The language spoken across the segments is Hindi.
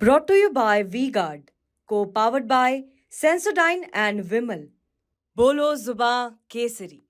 Brought to you by V-Guard, co-powered by Sensodyne and Vimal. बोलो जुबां केसरी।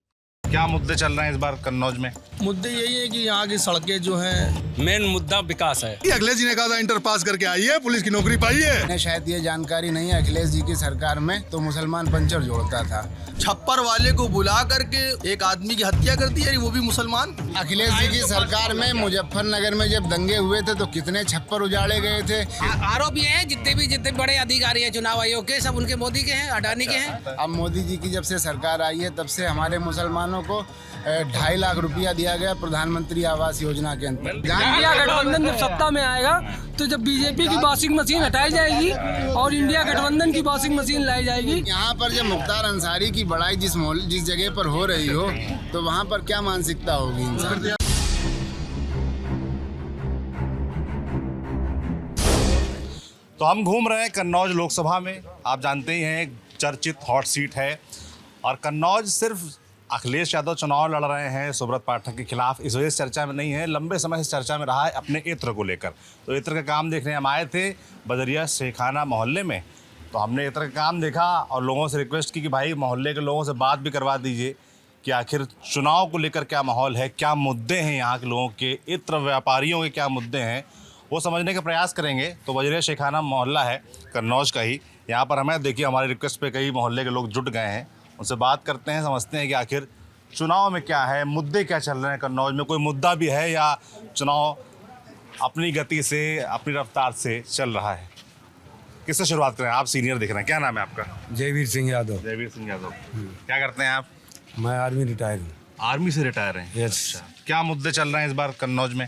क्या मुद्दे चल रहे हैं इस बार कन्नौज में? मुद्दे यही है कि यहाँ की सड़कें जो हैं, मेन मुद्दा विकास है। अखिलेश जी ने कहा था इंटर पास करके आइए, पुलिस की नौकरी पाइए। शायद ये जानकारी नहीं है, अखिलेश जी की सरकार में तो मुसलमान पंचर जोड़ता था। छप्पर वाले को बुला करके एक आदमी की हत्या कर दी है, वो भी मुसलमान। अखिलेश जी की सरकार में मुजफ्फरनगर में जब दंगे हुए थे तो कितने छप्पर उजाड़े गए थे। आरोप ये है जितने बड़े अधिकारी हैं चुनाव आयोग के, सब उनके मोदी के हैं, अडानी के हैं। अब मोदी जी की जब से सरकार आई है तब से हमारे मुसलमानों को 2.5 लाख रुपया दिया गया प्रधानमंत्री आवास योजना के अंतर्गत। इंडिया गठबंधन जब सत्ता में आएगा तो जब बीजेपी की वॉशिंग मशीन हटाई जाएगी और इंडिया गठबंधन की वॉशिंग मशीन लाई जाएगी। यहाँ पर जब मुख्तार अंसारी की बड़ाई जिस जगह पर हो रही हो तो वहाँ पर क्या मानसिकता होगी इंसान। तो हम घूम रहे हैं कन्नौज लोकसभा में। आप जानते ही हैं, एक चर्चित हॉट सीट है और कन्नौज सिर्फ अखिलेश यादव चुनाव लड़ रहे हैं सुब्रत पाठक के खिलाफ, इस वजह से चर्चा में नहीं है, लंबे समय से चर्चा में रहा है अपने इत्र को लेकर। तो इत्र का काम देखने हम आए थे बजरिया शेखाना मोहल्ले में, तो हमने इत्र का काम देखा और लोगों से रिक्वेस्ट की कि भाई मोहल्ले के लोगों से बात भी करवा दीजिए कि आखिर चुनाव को लेकर क्या माहौल है, क्या मुद्दे हैं यहाँ के लोगों के, इत्र व्यापारियों के क्या मुद्दे हैं, वो समझने का प्रयास करेंगे। तो बजरिया शेखाना मोहल्ला है कन्नौज का ही, यहाँ पर हमें देखिए हमारी रिक्वेस्ट पे कई मोहल्ले के लोग जुट गए हैं, उनसे बात करते हैं, समझते हैं कि आखिर चुनाव में क्या है, मुद्दे क्या चल रहे हैं कन्नौज में, कोई मुद्दा भी है या चुनाव अपनी गति से अपनी रफ्तार से चल रहा है। किससे शुरुआत करें? आप सीनियर दिख रहे हैं, क्या नाम है आपका? जयवीर सिंह यादव। जयवीर सिंह यादव। क्या करते हैं आप? मैं आर्मी रिटायर हूँ। आर्मी से रिटायर हैं? यस। अच्छा, क्या मुद्दे चल रहे हैं इस बार कन्नौज में?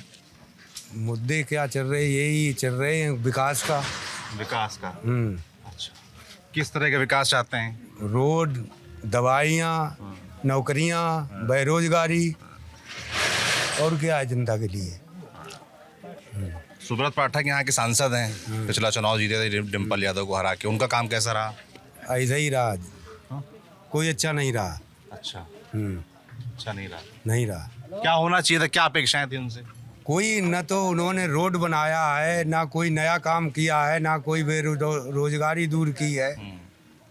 मुद्दे क्या चल रहे हैं, यही चल रहे हैं विकास का। विकास का? अच्छा, किस तरह का विकास चाहते हैं? रोड, दवाइयाँ, नौकरियाँ, बेरोजगारी और क्या है जनता के लिए। सुब्रत पाठक यहाँ के सांसद हैं, पिछला चुनाव जीते थे डिम्पल यादव को हरा के, उनका काम कैसा रहा? ऐसा ही रहा, कोई अच्छा नहीं रहा। अच्छा, अच्छा नहीं रहा। नहीं रहा। क्या होना चाहिए था, क्या अपेक्षाएं थी उनसे? कोई न तो उन्होंने रोड बनाया है, ना कोई नया काम किया है, ना कोई बेरोजगारी दूर की है,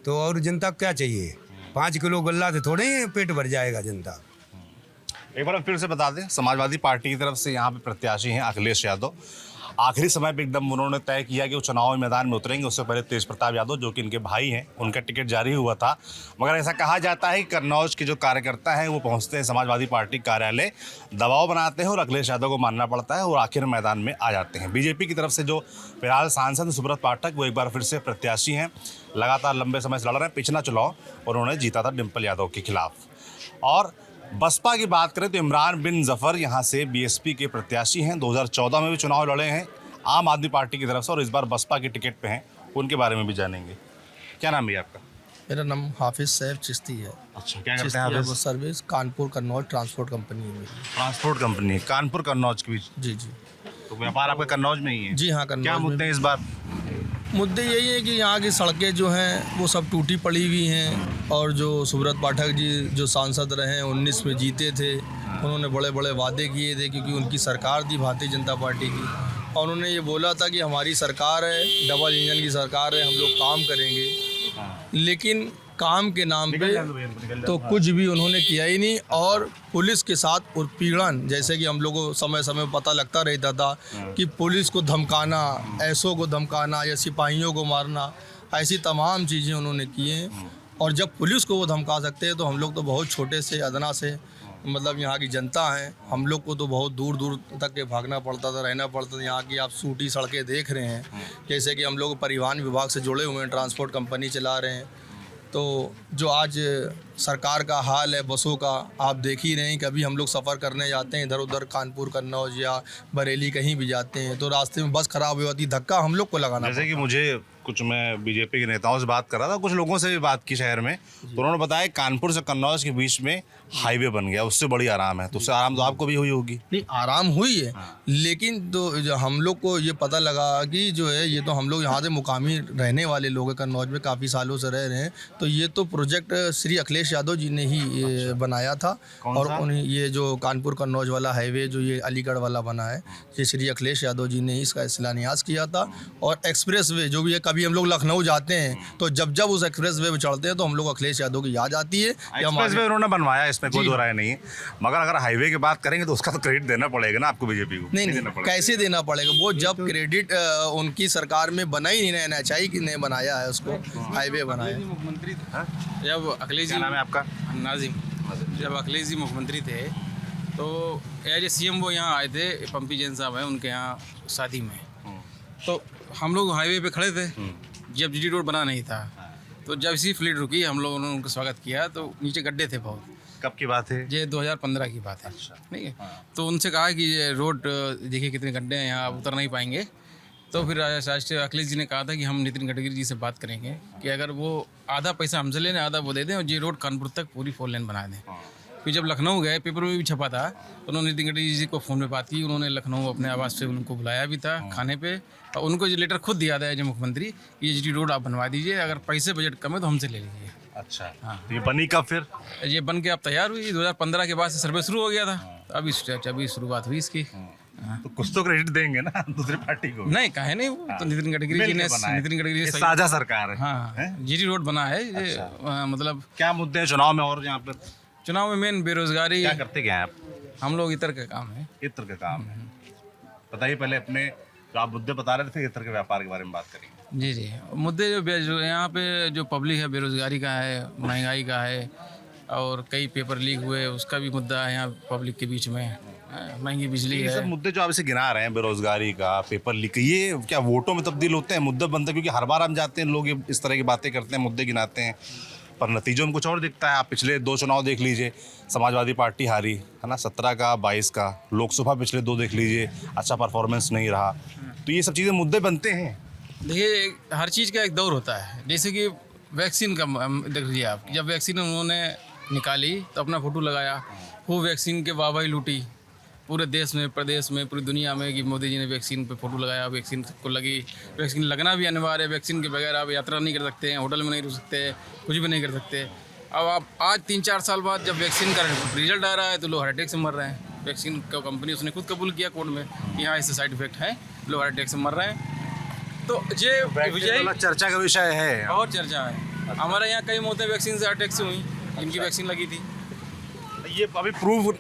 तो और जनता क्या चाहिए? 5 किलो गल्ला से थोड़े ही पेट भर जाएगा जनता। एक बार फिर से बता दें, समाजवादी पार्टी की तरफ से यहाँ पे प्रत्याशी हैं अखिलेश यादव। आखिरी समय पे एकदम उन्होंने तय किया कि वो चुनावी मैदान में उतरेंगे। उससे पहले तेज प्रताप यादव, जो कि इनके भाई हैं, उनका टिकट जारी हुआ था, मगर ऐसा कहा जाता है कि कन्नौज के जो कार्यकर्ता हैं वो पहुंचते हैं समाजवादी पार्टी कार्यालय, दबाव बनाते हैं और अखिलेश यादव को मानना पड़ता है और आखिर मैदान में आ जाते हैं। बीजेपी की तरफ से जो फिलहाल सांसद सुब्रत पाठक, वो एक बार फिर से प्रत्याशी हैं, लगातार लंबे समय से लड़ रहे हैं। पिछला चुनाव उन्होंने जीता था डिम्पल यादव के खिलाफ। और बसपा की बात करें तो इमरान बिन जफ़र यहाँ से बीएसपी के प्रत्याशी हैं, 2014 में भी चुनाव लड़े हैं आम आदमी पार्टी की तरफ से और इस बार बसपा के टिकट पे हैं, उनके बारे में भी जानेंगे। क्या नाम है आपका? मेरा नाम हाफिज सैफ चिश्ती है। अच्छा, क्या करते हैं आप? Service Kanpur Kannauj transport company में। ट्रांसपोर्ट कंपनी है कानपुर कन्नौज के बीच? जी जी। तो व्यापार आपका कन्नौज में ही है? जी हाँ, कन्नौज। क्या मुद्दे हैं इस बार? मुद्दे यही है कि यहाँ की सड़कें जो हैं वो सब टूटी पड़ी हुई हैं और जो सुब्रत पाठक जी जो सांसद रहे 19 में जीते थे, उन्होंने बड़े बड़े वादे किए थे क्योंकि उनकी सरकार थी भारतीय जनता पार्टी की, और उन्होंने ये बोला था कि हमारी सरकार है, डबल इंजन की सरकार है, हम लोग काम करेंगे, लेकिन काम के नाम पे तो कुछ भी उन्होंने किया ही नहीं। और पुलिस के साथ उत्पीड़न, जैसे कि हम लोग को समय समय पता लगता रहता था कि पुलिस को धमकाना, ऐसों को धमकाना या सिपाहियों को मारना, ऐसी तमाम चीज़ें उन्होंने की हैं। और जब पुलिस को वो धमका सकते हैं तो हम लोग तो बहुत छोटे से अदना से, मतलब यहाँ की जनता है, हम लोग को तो बहुत दूर दूर तक के भागना पड़ता था, रहना पड़ता था। यहाँ की आप सूटी सड़कें देख रहे हैं, जैसे कि हम लोग परिवहन विभाग से जुड़े हुए हैं, ट्रांसपोर्ट कंपनी चला रहे हैं, तो जो आज सरकार का हाल है बसों का आप देख ही रहे हैं। कभी हम लोग सफ़र करने जाते हैं इधर उधर कानपुर कन्नौज या बरेली कहीं भी जाते हैं तो रास्ते में बस ख़राब हो जाती, धक्का हम लोग को लगाना। जैसे कि मुझे कुछ मैं बीजेपी के नेताओं से बात कर रहा था, कुछ लोगों से भी बात की शहर में, तो उन्होंने बताया कानपुर से कन्नौज के बीच में हाईवे बन गया, उससे बड़ी आराम है। तो उससे आराम तो आपको भी हुई होगी। नहीं, आराम हुई है, लेकिन तो जो हम लोग को ये पता लगा कि जो है ये तो हम लोग यहाँ से मुकामी रहने वाले लोग हैं, कन्नौज में काफ़ी सालों से रह रहे हैं, तो ये तो प्रोजेक्ट श्री अखिलेश यादव जी ने ही ये बनाया था। और उन्हें ये जो कानपुर कन्नौज वाला हाईवे जो ये अलीगढ़ वाला बना है, ये श्री अखिलेश यादव जी ने ही इसका शिलान्यास किया था। और एक्सप्रेस वे जो भी है, कभी हम लोग लखनऊ जाते हैं तो जब जब उस एक्सप्रेस वे पर चढ़ते हैं तो हम लोग अखिलेश यादव की याद आती है। एक्सप्रेस वे उन्होंने बनवाया, इसमें कोई दो राय नहीं है, मगर अगर हाईवे की बात करेंगे तो उसका तो क्रेडिट देना पड़ेगा ना आपको, बीजेपी को। नहीं, कैसे देना पड़ेगा? वो जब क्रेडिट उनकी सरकार में बना ही नहीं रहना चाहिए कि नहीं बनाया है उसको, हाईवे बनाया। मुख्यमंत्री जब अखिलेश क्या नाम है आपका? नाजिम, जब अखिलेश जी मुख्यमंत्री थे तो एज ए CM वो यहाँ आए थे, पंपी जैन साहब हैं उनके यहाँ शादी में, तो हम लोग हाईवे पे खड़े थे जब GT रोड बना नहीं था। तो जब इसी फ्लीट रुकी हम लोगों ने उनका स्वागत किया, तो नीचे गड्ढे थे बहुत। कब की बात है? ये 2015 की बात है। ठीक है, तो उनसे कहा कि ये रोड देखिए कितने गड्ढे हैं, यहाँ उतर नहीं पाएंगे। तो फिर राष्ट्रीय अखिलेश जी ने कहा था कि हम नितिन गडकरी जी से बात करेंगे कि अगर वो आधा पैसा हमसे लेने, आधा वो दे दें, और ये रोड कानपुर तक पूरी 4 लेन बना दें। फिर जब लखनऊ गए, पेपर में भी छपा था, तो उन्होंने नितिन गडकरी जी को फ़ोन पे बात की, उन्होंने लखनऊ अपने आवास से उनको बुलाया भी था खाने पे, और उनको ये लेटर खुद दिया था एज मुख्यमंत्री, ये GT रोड आप बनवा दीजिए, अगर पैसे बजट कम है तो हमसे ले लीजिए। अच्छा, तो ये बनी कब फिर? ये बन के अब तैयार हुई, 2015 के बाद से सर्वे शुरू हो गया था, अभी शुरुआत हुई इसकी। तो कुछ तो क्रेडिट देंगे ना दूसरी पार्टी को। नहीं, काहे नहीं, वो तो नितिन गडकरी जी ने, साझा सरकार है। हाँ, GT रोड बना है ये। मतलब क्या मुद्दे हैं चुनाव में? और यहाँ पर चुनाव में मेन बेरोजगारी। क्या करते क्या हैं आप? हम लोग इतर का काम है। इत्र का काम है, बताइए पहले अपने जो आप मुद्दे बता रहे थे, फिर इत्र के व्यापार के बारे में बात करेंगे। जी, मुद्दे जो यहाँ पे जो पब्लिक है, बेरोजगारी का है, महंगाई का है, और कई पेपर लीक हुए उसका भी मुद्दा है यहाँ पब्लिक के बीच में, महंगी बिजली ये है। सब मुद्दे जो आप इसे गिना रहे हैं, बेरोजगारी का, पेपर लीक, ये क्या वोटों में तब्दील होते हैं, मुद्दा बनता है? क्योंकि हर बार हम जाते हैं, लोग इस तरह की बातें करते हैं, मुद्दे गिनाते हैं, पर नतीजों में कुछ और दिखता है। आप पिछले 2 चुनाव देख लीजिए, समाजवादी पार्टी हारी है ना, 17 का 22 का, लोकसभा पिछले 2 देख लीजिए, अच्छा परफॉर्मेंस नहीं रहा। तो ये सब चीज़ें मुद्दे बनते हैं। देखिए, हर चीज़ का एक दौर होता है। जैसे कि वैक्सीन का देख लीजिए आप, जब वैक्सीन उन्होंने निकाली तो अपना फ़ोटो लगाया, वो वैक्सीन के वाहवाही लूटी पूरे देश में, प्रदेश में, पूरी दुनिया में कि मोदी जी ने वैक्सीन पे फ़ोटो लगाया, वैक्सीन को लगी। वैक्सीन लगना भी अनिवार्य है, वैक्सीन के बगैर आप यात्रा नहीं कर सकते हैं, होटल में नहीं रुक सकते, कुछ भी नहीं कर सकते। अब आप आज 3-4 साल बाद जब वैक्सीन का रिजल्ट आ रहा है तो लोग हार्ट अटैक से मर रहे हैं। वैक्सीन का कंपनी उसने खुद कबूल किया कोर्ट में कि हाँ इससे साइड इफेक्ट है, लोग हार्ट अटैक से मर रहे हैं। तो ये विजय चर्चा का विषय है और चर्चा है। हमारे यहाँ कई मौतें वैक्सीन से हार्ट अटैक से हुई, जिनकी वैक्सीन लगी थी। ये अभी प्रूव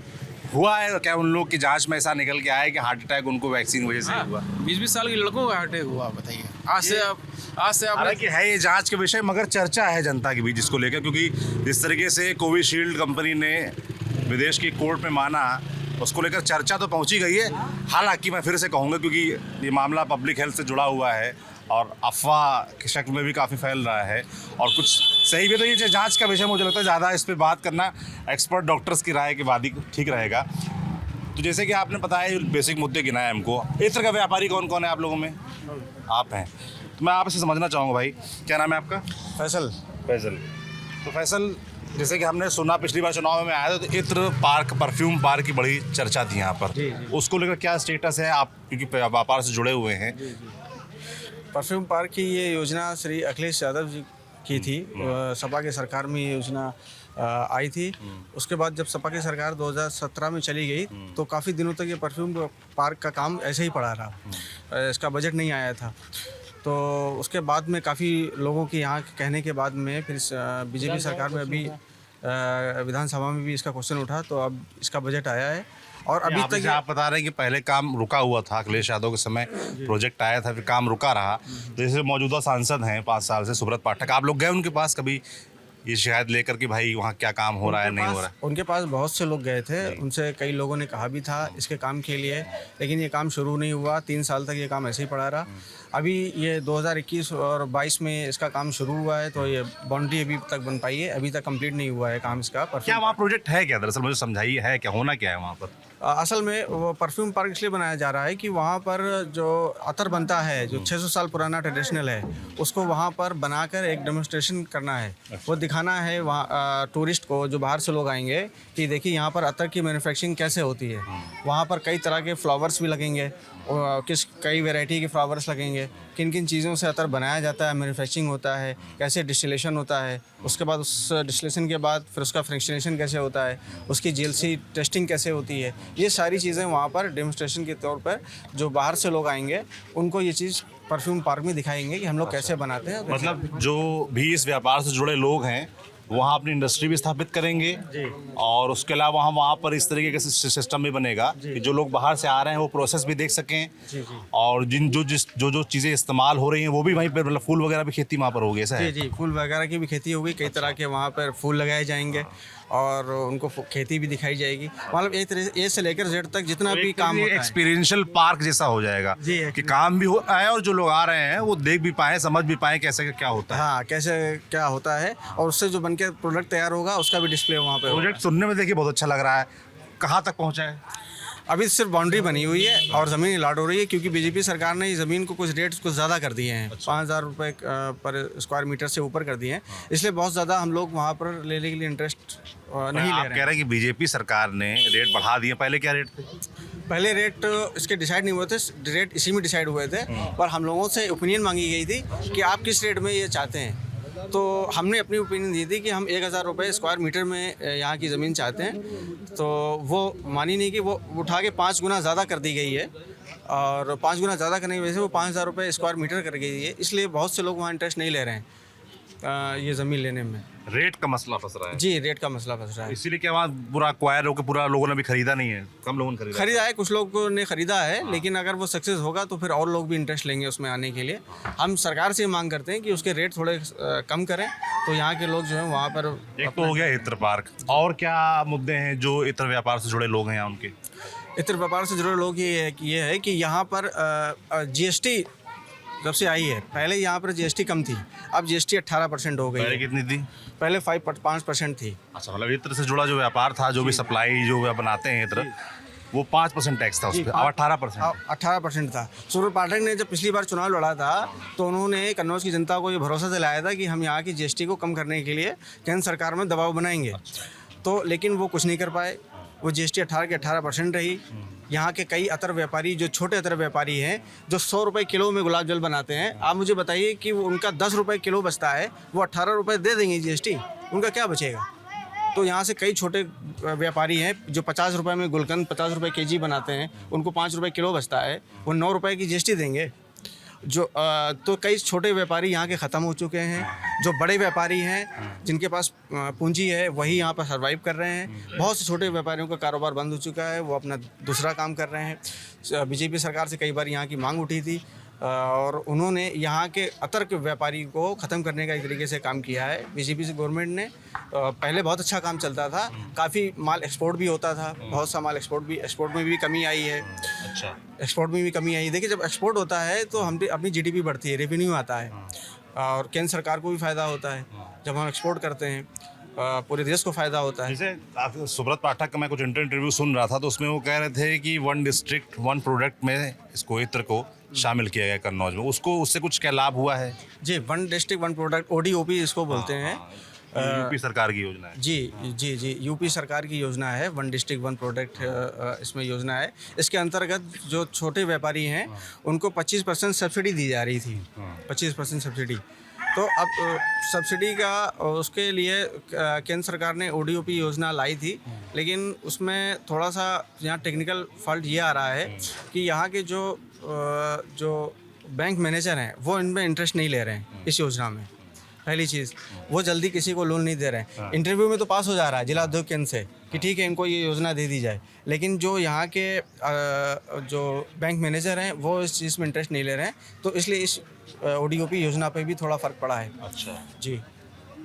हुआ है क्या? उन लोग की जांच में ऐसा निकल के आया है कि हार्ट अटैक उनको वैक्सीन वजह से हुआ? 20-20 साल के लड़कों का हार्ट अटैक हुआ, बताइए। आज से आप हालांकि है ये जांच के विषय, मगर चर्चा है जनता के बीच इसको लेकर, क्योंकि जिस तरीके से कोविशील्ड कंपनी ने विदेश की कोर्ट में माना, उसको लेकर चर्चा तो पहुंची गई है। हालांकि मैं फिर से कहूँगा, क्योंकि ये मामला पब्लिक हेल्थ से जुड़ा हुआ है और अफवाह के शक्ल में भी काफ़ी फैल रहा है, और कुछ सही भी, तो ये जांच का विषय मुझे लगता है ज़्यादा इस पर बात करना एक्सपर्ट डॉक्टर्स की राय के बाद ही ठीक रहेगा। तो जैसे कि आपने बताया, बेसिक मुद्दे गिनाए हमको। इत्र का व्यापारी कौन कौन है आप लोगों में? आप हैं। तो मैं आपसे समझना चाहूँगा भाई, क्या नाम है आपका? फैसल। तो फैसल, जैसे कि हमने सुना पिछली बार चुनाव में आया था, तो इत्र पार्क, परफ्यूम पार्क की बड़ी चर्चा थी यहाँ पर। उसको लेकर क्या स्टेटस है? आप क्योंकि व्यापार से जुड़े हुए हैं। परफ्यूम पार्क की ये योजना श्री अखिलेश यादव जी की थी, सपा की सरकार में ये योजना आई थी। उसके बाद जब सपा की सरकार 2017 में चली गई तो काफ़ी दिनों तक ये परफ्यूम पार्क का काम ऐसे ही पड़ा रहा, इसका बजट नहीं आया था। तो उसके बाद में काफ़ी लोगों के यहाँ कहने के बाद में फिर बीजेपी सरकार में अभी विधानसभा में भी इसका क्वेश्चन उठा, तो अब इसका बजट आया है। और अभी तक आप बता रहे हैं कि पहले काम रुका हुआ था, अखिलेश यादव के समय प्रोजेक्ट आया था, फिर काम रुका रहा। तो जैसे मौजूदा सांसद हैं 5 साल से, सुब्रत पाठक, आप लोग गए उनके पास कभी ये शिकायत लेकर कि भाई वहाँ क्या काम हो रहा है, नहीं हो रहा है? उनके पास बहुत से लोग गए थे, उनसे कई लोगों ने कहा भी था इसके काम के लिए, लेकिन ये काम शुरू नहीं हुआ। 3 साल तक ये काम ऐसे ही पड़ा रहा। अभी ये 2021 और 22 में इसका काम शुरू हुआ है, तो ये बाउंड्री अभी तक बन पाई है, अभी तक कंप्लीट नहीं हुआ है काम इसका। क्या वहाँ प्रोजेक्ट है क्या, दरअसल मुझे समझाइए, है क्या, होना क्या है वहाँ पर? असल में वो परफ्यूम पार्क इसलिए बनाया जा रहा है कि वहाँ पर जो अतर बनता है, जो 600 साल पुराना ट्रेडिशनल है, उसको वहाँ पर बनाकर एक डेमोन्स्ट्रेशन करना है। वो दिखाना है वहाँ टूरिस्ट को, जो बाहर से लोग आएंगे, कि देखिए यहाँ पर अतर की मैन्युफैक्चरिंग कैसे होती है। वहाँ पर कई तरह के फ्लावर्स भी लगेंगे, कई वैरायटी के फ्लावर्स लगेंगे, किन किन चीज़ों से अतर बनाया जाता है, मैन्युफैक्चरिंग होता है, कैसे डिस्टिलेशन होता है, उसके बाद उस डिस्टिलेशन के बाद फिर उसका फ्रैक्शनेशन कैसे होता है, उसकी जीएलसी टेस्टिंग कैसे होती है। ये सारी चीज़ें वहाँ पर डेमोन्स्ट्रेशन के तौर पर जो बाहर से लोग आएंगे उनको ये चीज़ परफ्यूम पार्क में दिखाएंगे कि हम लोग कैसे बनाते हैं। मतलब जो भी इस व्यापार से जुड़े लोग हैं वहाँ अपनी इंडस्ट्री भी स्थापित करेंगे और उसके अलावा वहाँ पर इस तरीके का सिस्टम भी बनेगा कि जो लोग बाहर से आ रहे हैं वो प्रोसेस भी देख सकें और जो चीज़ें इस्तेमाल हो रही हैं वो भी वहीं पर, मतलब फूल वगैरह भी खेती वहाँ पर होगी, ऐसा है? जी, फूल वगैरह की भी खेती होगी, कई तरह के वहाँ पर फूल लगाए जाएंगे और उनको खेती भी दिखाई जाएगी। मतलब एक तरह से ए से लेकर जेड तक जितना भी काम होता है, एक्सपीरियंशियल पार्क जैसा हो जाएगा कि काम भी हो रहा है और जो लोग आ रहे हैं वो देख भी पाए, समझ भी पाए कैसे क्या होता है। हाँ, कैसे क्या होता है और उससे जो बनके प्रोडक्ट तैयार होगा उसका भी डिस्प्ले वहाँ पे। प्रोजेक्ट सुनने में देखिए बहुत अच्छा लग रहा है, कहाँ तक पहुँचा है? अभी सिर्फ बाउंड्री बनी हुई है और ज़मीन अलॉट हो रही है, क्योंकि बीजेपी सरकार ने ज़मीन को कुछ रेट्स कुछ ज़्यादा कर दिए हैं। 5,000 रुपये पर स्क्वायर मीटर से ऊपर कर दिए हैं, इसलिए बहुत ज़्यादा हम लोग वहाँ पर लेने के लिए इंटरेस्ट नहीं ले रहे हैं। कह रहे हैं कि बीजेपी सरकार ने रेट बढ़ा दिए, पहले क्या रेट थे? पहले रेट इसके डिसाइड नहीं हुए थे, रेट इसी में डिसाइड हुए थे, पर हम लोगों से ओपिनियन मांगी गई थी कि आप किस रेट में ये चाहते हैं। तो हमने अपनी ओपिनियन दी थी कि हम 1,000 रुपये स्क्वायर मीटर में यहाँ की ज़मीन चाहते हैं। तो वो मानी नहीं, कि वो उठा के 5 गुना ज़्यादा कर दी गई है और 5 गुना ज़्यादा करने की वजह से वो 5,000 रुपये स्क्वायर मीटर कर गई है, इसलिए बहुत से लोग वहाँ इंटरेस्ट नहीं ले रहे हैं ये ज़मीन लेने में। रेट का मसला फंस रहा है? जी, रेट का मसला फंस रहा है। इसीलिए क्या वहाँ पूरा एक्वायर होकर पूरा लोगों ने भी खरीदा नहीं है? कम लोगों ने खरीदा है, कुछ लोगों ने खरीदा है, लेकिन अगर वो सक्सेस होगा तो फिर और लोग भी इंटरेस्ट लेंगे उसमें आने के लिए। हम सरकार से मांग करते हैं कि उसके रेट थोड़े कम करें, तो यहाँ के लोग जो हैं वहाँ पर। एक तो हो गया इत्र पार्क, और क्या मुद्दे हैं जो इत्र व्यापार से जुड़े लोग हैं यहाँ उनके? इत्र व्यापार से जुड़े लोग ये है कि यहाँ पर GST जब से आई है, पहले यहाँ पर GST कम थी, अब GST 18% हो गई है। पहले कितनी थी? पहले 5% थी। अच्छा, मतलब इत्र से जुड़ा जो व्यापार था, जो भी सप्लाई जो बनाते हैं इत्र, वो 5% टैक्स था उस पर, अब 18% था। सुब्रत पाठक ने जब पिछली बार चुनाव लड़ा था तो उन्होंने कन्नौज की जनता को ये भरोसा दिलाया था कि हम यहाँ की GST को कम करने के लिए केंद्र सरकार में दबाव बनाएंगे। तो लेकिन वो कुछ नहीं कर पाए, वो GST 18 के 18% रही। यहाँ के कई अतर व्यापारी, जो छोटे अतर व्यापारी हैं, जो 100 रुपये किलो में गुलाब जल बनाते हैं, आप मुझे बताइए कि वो उनका 10 रुपये किलो बचता है, वो 18 रुपये दे देंगे GST, उनका क्या बचेगा? तो यहाँ से कई छोटे व्यापारी हैं जो 50 रुपये में गुलकंद 50 रुपये kg बनाते हैं, उनको 5 रुपये किलो बचता है, वो 9 रुपये की GST देंगे। तो कई छोटे व्यापारी यहाँ के ख़त्म हो चुके हैं। जो बड़े व्यापारी हैं जिनके पास पूंजी है वही यहाँ पर सर्वाइव कर रहे हैं। बहुत से छोटे व्यापारियों का कारोबार बंद हो चुका है, वो अपना दूसरा काम कर रहे हैं। बीजेपी सरकार से कई बार यहाँ की मांग उठी थी और उन्होंने यहाँ के अतर के व्यापारी को ख़त्म करने का एक तरीके से काम किया है। बीजेपी से गवर्नमेंट ने पहले बहुत अच्छा काम चलता था, काफ़ी माल एक्सपोर्ट भी होता था, बहुत सा माल एक्सपोर्ट में भी कमी आई है। अच्छा, एक्सपोर्ट में भी कमी आई है। देखिए, जब एक्सपोर्ट होता है तो हम अपनी GDP बढ़ती है, रेवेन्यू आता है और केंद्र सरकार को भी फ़ायदा होता है। जब हम एक्सपोर्ट करते हैं पूरे देश को फ़ायदा होता है। जैसे सुब्रत पाठक का मैं कुछ इंटरव्यू सुन रहा था तो उसमें वो कह रहे थे कि 1 डिस्ट्रिक्ट 1 प्रोडक्ट में इसको इत्र को शामिल किया गया कन्नौज में, उससे कुछ क्या लाभ हुआ है? जी, 1 डिस्ट्रिक्ट 1 प्रोडक्ट ODOP इसको बोलते हैं। यूपी सरकार की योजना है। जी, यूपी सरकार की योजना है। 1 डिस्ट्रिक्ट 1 प्रोडक्ट इसमें योजना है। इसके अंतर्गत जो छोटे व्यापारी हैं उनको 25% सब्सिडी दी जा रही थी, 25% सब्सिडी। तो अब सब्सिडी का उसके लिए केंद्र सरकार ने ODOP योजना लाई थी, लेकिन उसमें थोड़ा सा यहाँ टेक्निकल फॉल्ट ये आ रहा है कि यहाँ के जो बैंक मैनेजर हैं वो इनमें इंटरेस्ट नहीं ले रहे हैं इस योजना में। पहली चीज़, वो जल्दी किसी को लोन नहीं दे रहे हैं। इंटरव्यू में तो पास हो जा रहा है जिला उद्योग केंद्र से कि ठीक है इनको ये योजना दे दी जाए, लेकिन जो यहाँ के जो बैंक मैनेजर हैं वो इस चीज़ में इंटरेस्ट नहीं ले रहे हैं, तो इसलिए इस ODOP योजना पे भी थोड़ा फ़र्क पड़ा है। अच्छा जी।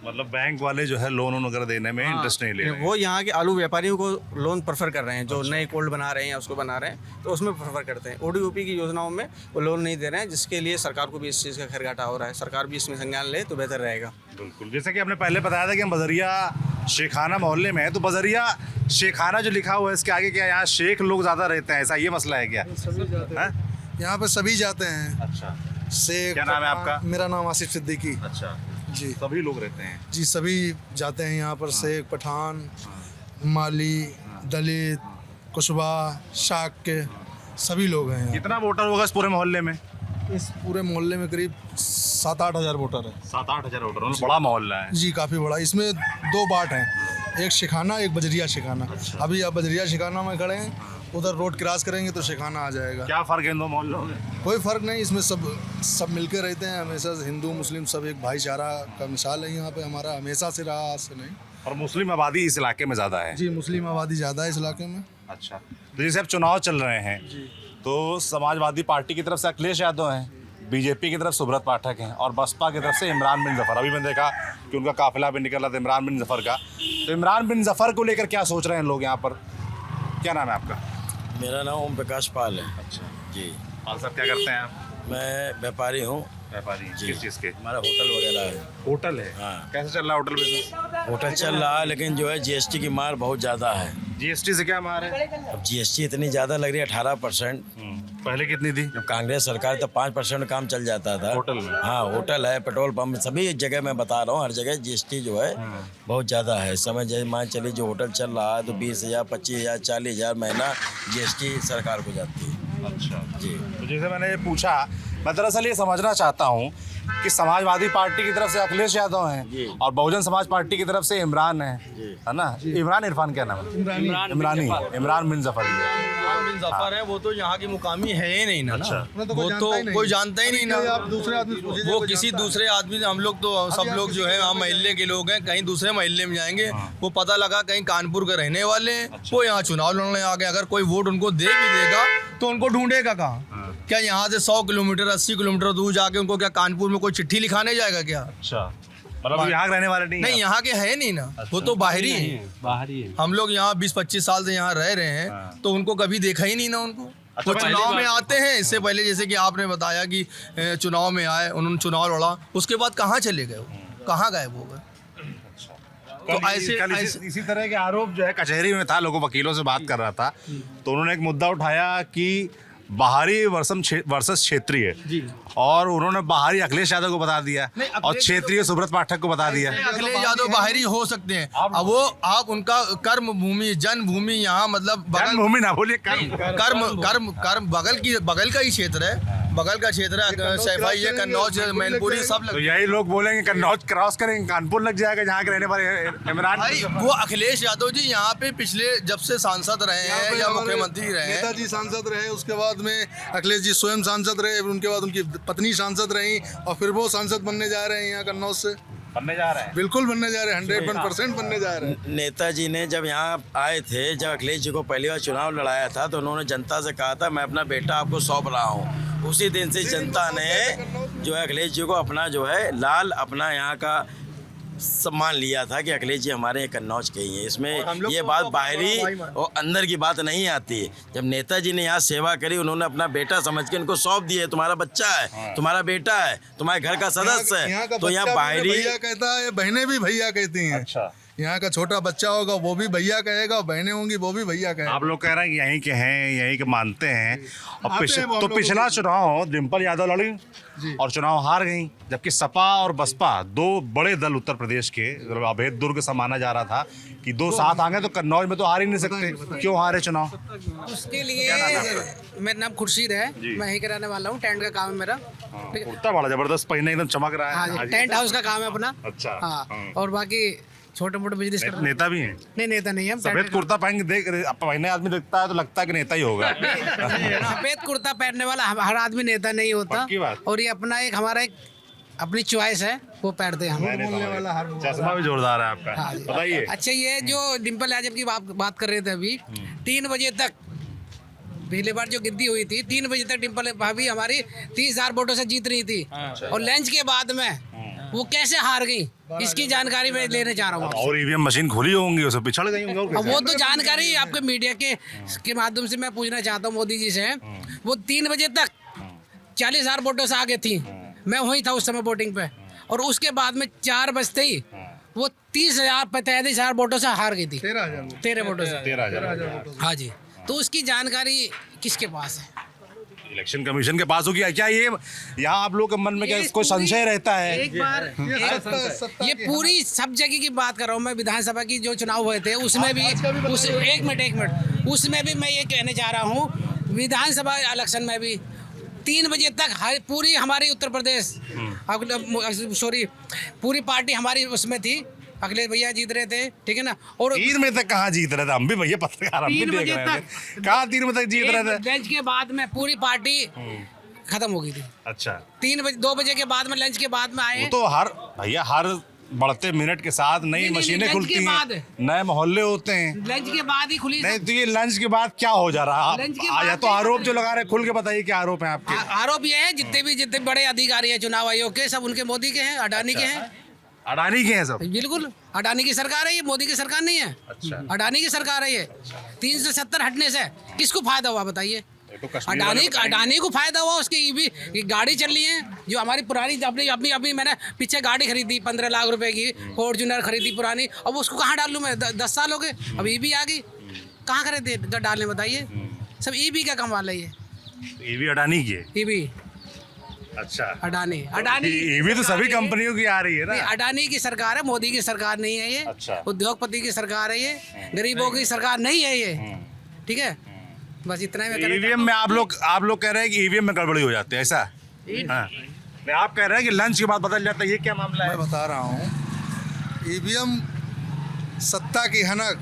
मतलब बैंक वाले जो है लोन वगैरह देने में इंटरेस्ट नहीं ले रहे हैं। वो यहाँ के आलू व्यापारियों को लोन प्रेफर कर रहे हैं, जो नए कोल्ड बना रहे हैं या उसको बना रहे हैं, तो उसमें प्रेफर करते हैं। ओडीओपी की योजनाओं में वो लोन नहीं दे रहे हैं, जिसके लिए सरकार को भी इस चीज़ का खैरघाटा हो रहा है। सरकार भी इसमें संज्ञान ले तो बेहतर रहेगा। बिल्कुल, जैसा कि आपने पहले बताया था कि हम बजरिया शेखाना मोहल्ले में है, तो बजरिया शेखाना जो लिखा हुआ है इसके आगे क्या यहाँ शेख लोग ज़्यादा रहते हैं, ऐसा ये मसला है क्या? यहाँ पे सभी जाते हैं। अच्छा, शेख। क्या नाम है आपका? मेरा नाम आसिफ सिद्दीकी। अच्छा जी, सभी लोग रहते हैं। जी सभी जाते हैं यहाँ पर। शेख, पठान, माली, दलित, कुशवा, शाक्य, सभी लोग हैं यहाँ। कितना वोटर होगा इस पूरे मोहल्ले में? इस पूरे मोहल्ले में करीब 7-8 हज़ार वोटर है। 7-8 हज़ार वोटर, मतलब बड़ा मोहल्ला है। जी काफ़ी बड़ा। इसमें 2 बाट हैं, एक शिखाना एक बजरिया शिखाना। अभी आप बजरिया शिखाना में खड़े हैं, उधर रोड क्रॉस करेंगे तो शिखाना आ जाएगा। क्या फ़र्क है इन दो मोहल्लों में? कोई फ़र्क नहीं, इसमें सब मिलकर रहते हैं हमेशा। हिंदू मुस्लिम सब एक भाईचारा का मिसाल है यहाँ पे हमारा, हमेशा से रहा, आज से नहीं। और मुस्लिम आबादी इस इलाके में ज़्यादा है। जी, मुस्लिम आबादी ज़्यादा है इस इलाके में। अच्छा, तो जैसे अब चुनाव चल रहे हैं तो समाजवादी पार्टी की तरफ से अखिलेश यादव हैं, बीजेपी की तरफ सुब्रत पाठक हैं और बसपा की तरफ से इमरान बिन जफ़र। अभी मैंने देखा कि उनका काफिला भी निकला था इमरान बिन जफ़र का। तो इमरान बिन जफ़र को लेकर क्या सोच रहे हैं लोग यहाँ पर? क्या नाम है आपका? मेरा नाम ओम प्रकाश पाल है। अच्छा जी, पाल साहब क्या करते हैं आप? मैं व्यापारी हूँ। व्यापारी? किस चीज़ के? हमारा होटल वगैरह है। होटल है? हाँ। कैसे चल रहा है होटल बिजनेस? होटल चल रहा है, लेकिन जो है जीएसटी की मार बहुत ज़्यादा है। जीएसटी से क्या मार है? अब जीएसटी इतनी ज़्यादा लग रही है, 18%। पहले कितनी थी? जब कांग्रेस सरकार तो 5% काम चल जाता था होटल में? हाँ, होटल है, पेट्रोल पंप, सभी जगह मैं बता रहा हूँ, हर जगह जीएसटी जो है बहुत ज़्यादा है। इस समय जैसे मान चलिए जो होटल चल रहा है तो 20,000, 25,000, 40,000 महीना जीएसटी सरकार को जाती है। अच्छा जी, तो जैसे मैंने ये पूछा, मैं दरअसल ये समझना चाहता हूँ कि समाजवादी पार्टी की तरफ से अखिलेश यादव हैं और बहुजन समाज पार्टी की तरफ से इमरान है ना? इमरान इरफान क्या नाम है? इमरान बिन जफ़र बिन जफ़र है, वो तो यहाँ की मुकामी है ही नहीं ना। अच्छा। वो तो कोई जानता ही नहीं ना। आप दूसरे आदमी से पूछिए, वो कोई किसी जानता है? दूसरे आदमी, हम लोग तो सब लोग जो है हम मोहल्ले के लोग हैं, कहीं दूसरे मोहल्ले में जाएंगे, वो पता लगा कहीं कानपुर के रहने वाले हैं, वो यहाँ चुनाव लड़ने आ गए। अगर कोई वोट उनको दे भी देगा तो उनको ढूंढेगा कहाँ? क्या यहाँ से 100 किलोमीटर 80 किलोमीटर दूर जाके उनको क्या कानपुर में कोई चिट्ठी लिखाने जाएगा क्या? अच्छा, मतलब यहाँ रहने वाले नहीं? नहीं, यहाँ के है नहीं ना। वो तो बाहरी है। हम लोग यहाँ 20-25 साल से यहाँ रह रहे हैं, तो उनको कभी देखा ही नहीं ना उनको। वो चुनाव में आते हैं, इससे पहले जैसे कि आपने बताया कि चुनाव में आए, उन्होंने चुनाव लड़ा, उसके बाद कहाँ चले गए, कहाँ गायब हो गए? तो ऐसे इसी तरह के आरोप जो है कचहरी में था, लोगों वकीलों से बात कर रहा था, तो उन्होंने एक मुद्दा उठाया कि बाहरी वर्सेस क्षेत्रीय, और उन्होंने बाहरी अखिलेश यादव को बता दिया और क्षेत्रीय सुब्रत पाठक को बता दिया। अखिलेश यादव बाहरी हो सकते हैं, अब वो आप उनका कर्म भूमि, जन्मभूमि यहाँ मतलब भूमि ना बोलिए, कर्म बगल का ही क्षेत्र है, बगल का क्षेत्र है। सैफई है, कन्नौज, मैनपुरी सब तो यही लोग बोलेंगे कन्नौज क्रॉस करेंगे कानपुर लग जाएगा, जहाँ के रहने वाले इमरान। वो अखिलेश यादव जी यहाँ पे पिछले जब से सांसद रहे हैं या मुख्यमंत्री रहे हैं, नेताजी सांसद रहे, उसके बाद में अखिलेश जी स्वयं सांसद रहे, उनके बाद उनकी पत्नी सांसद रही, और फिर वो सांसद बनने जा रहे हैं यहाँ कन्नौज से। बनने जा रहे हैं? बिल्कुल बनने जा रहे हैं, 100% बनने जा रहे हैं। नेताजी ने जब यहाँ आए थे, जब अखिलेश जी को पहली बार चुनाव लड़ाया था, तो उन्होंने जनता से कहा था मैं अपना बेटा आपको सौंप रहा हूँ। उसी दिन से जनता ने जो है अखिलेश जी को अपना जो है लाल, अपना यहाँ का सम्मान लिया था कि अखिलेश जी हमारे कन्नौज के ही हैं। इसमें ये बात बाहरी और अंदर की बात नहीं आती है। जब नेताजी ने यहाँ सेवा करी, उन्होंने अपना बेटा समझ के इनको सौंप दिए, तुम्हारा बच्चा है, तुम्हारा बेटा है, तुम्हारे घर का सदस्य है, तो यहाँ बाहरी भैया कहता है, बहनें भी भैया कहती हैं। अच्छा, यहाँ का छोटा बच्चा होगा वो भी भैया कहेगा, बहनें होंगी वो भी भैया कहेगा। आप लोग कह रहे हैं कि यहीं के हैं, यहीं के मानते हैं, और तो पिछला चुनाव डिम्पल यादव लड़ी और चुनाव हार गई, जबकि सपा और बसपा, दो बड़े दल उत्तर प्रदेश के, अभेद दुर्ग सा माना जा रहा था कि दो साथ आ गए, तो कन्नौज में तो हार ही नहीं सकते। क्यों हारे चुनाव? उसके लिए मेरा नाम खुर्शीद है, मैं यहीं का रहने वाला हूँ, टेंट का काम है मेरा। कुर्ता बड़ा जबरदस्त पहने, एकदम चमक रहा है। टेंट हाउस का काम है अपना। अच्छा। हाँ, और बाकी छोटे मोटे बिजनेस कर रहे हैं। नेता भी हैं? नहीं, नेता नहीं है। सफेद कुर्ता पहन के पहने आदमी दिखता है तो लगता है कि नेता ही होगा। सफेद कुर्ता पहनने वाला हर आदमी नेता नहीं होता, और ये अपना एक हमारा एक अपनी चॉइस है, वो पहनते हैं हम। चश्मा भी जोरदार है आपका, बताइए। अच्छा, ये जो डिम्पल यादव की बात कर रहे थे अभी, 3 बजे तक, पिछली बार जो गिनती हुई थी 3 बजे तक डिम्पल भाभी हमारी 30,000 वोटों से जीत रही थी, और लंच के बाद में वो कैसे हार गई, इसकी जानकारी मैं लेने जा रहा हूँ। और ईवीएम मशीन खुली होंगी, उसमें पिछड़ गई होंगी, और अब कैसे? वो तो जानकारी आपके मीडिया के माध्यम से मैं पूछना चाहता हूँ मोदी जी से। वो 3 बजे तक 40,000 वोटों से आगे थी, मैं वहीं था उस समय वोटिंग पे, और उसके बाद में 4 बजते ही वो 30,000 वोटों से हार गई थी। 13 वोटों से। 13,000। हाँ जी, तो उसकी जानकारी किसके पास है? इलेक्शन कमीशन के पास होगी क्या? ये यहाँ आप लोग के मन में क्या कोई संशय रहता है? एक बार ये पूरी सब जगह की बात कर रहा हूँ मैं। विधानसभा की जो चुनाव हुए थे उसमें भी एक मिनट उसमें भी मैं ये कहने जा रहा हूँ, विधानसभा इलेक्शन में भी 3 बजे तक पूरी हमारी उत्तर प्रदेश पूरी पार्टी हमारी उसमें थी, अखिलेश भैया जीत रहे थे, ठीक है ना। और 3 बजे तक कहाँ जीत रहे थे? हम भी भैया पत्रकार, हम भी 3 देख बजे रहे तक थे। कहाँ 3 बजे तक जीत रहे थे? लंच के बाद में पूरी पार्टी खत्म हो गई थी। अच्छा, 2 बजे के बाद में, लंच के बाद में आए। वो तो हर बढ़ते मिनट के साथ नई मशीनें खुलती हैं, नए मोहल्ले होते हैं। लंच के बाद ही खुली। नहीं तो ये लंच के बाद क्या हो जा रहा है? या तो आरोप जो लगा रहे, खुल के बताइए क्या आरोप है आपके? आरोप ये है जितने बड़े अधिकारी है चुनाव आयोग के, सब उनके मोदी के हैं, अडानी के हैं। अडानी के हैं सब? बिल्कुल, अडानी की सरकार है ये, मोदी की सरकार नहीं है। अच्छा, अडानी की सरकार है ये। 370 हटने से किसको फायदा हुआ बताइए? अडानी को फायदा हुआ, उसकी ईवी गाड़ी चल रही है जो हमारी पुरानी, अभी मैंने पीछे गाड़ी खरीदी 15 लाख रुपए की, फॉर्च्यूनर खरीदी पुरानी। अब उसको कहाँ डालूँ मैं? 10 साल हो गए, अब ईवी आ गई, कहाँ खरीदे डालने बताइए? सब ईवी का कमाल है ये। ईवी अडानी की है? ईवी अच्छा, अडानी ईवी तो सभी कंपनियों की आ रही है ना। अडानी की सरकार है, मोदी की सरकार नहीं है ये। अच्छा, उद्योगपति की सरकार है ये, गरीबों की सरकार नहीं है ये, ठीक है। बस इतना ही। ईवीएम में आप लोग कह रहे हैं कि ईवीएम में गड़बड़ी हो जाती है, ऐसा? हाँ, नहीं, आप कह रहे हैं कि लंच के बाद बदल जाता है, ये क्या मामला है? मैं बता रहा हूँ, ईवीएम सत्ता की हनक,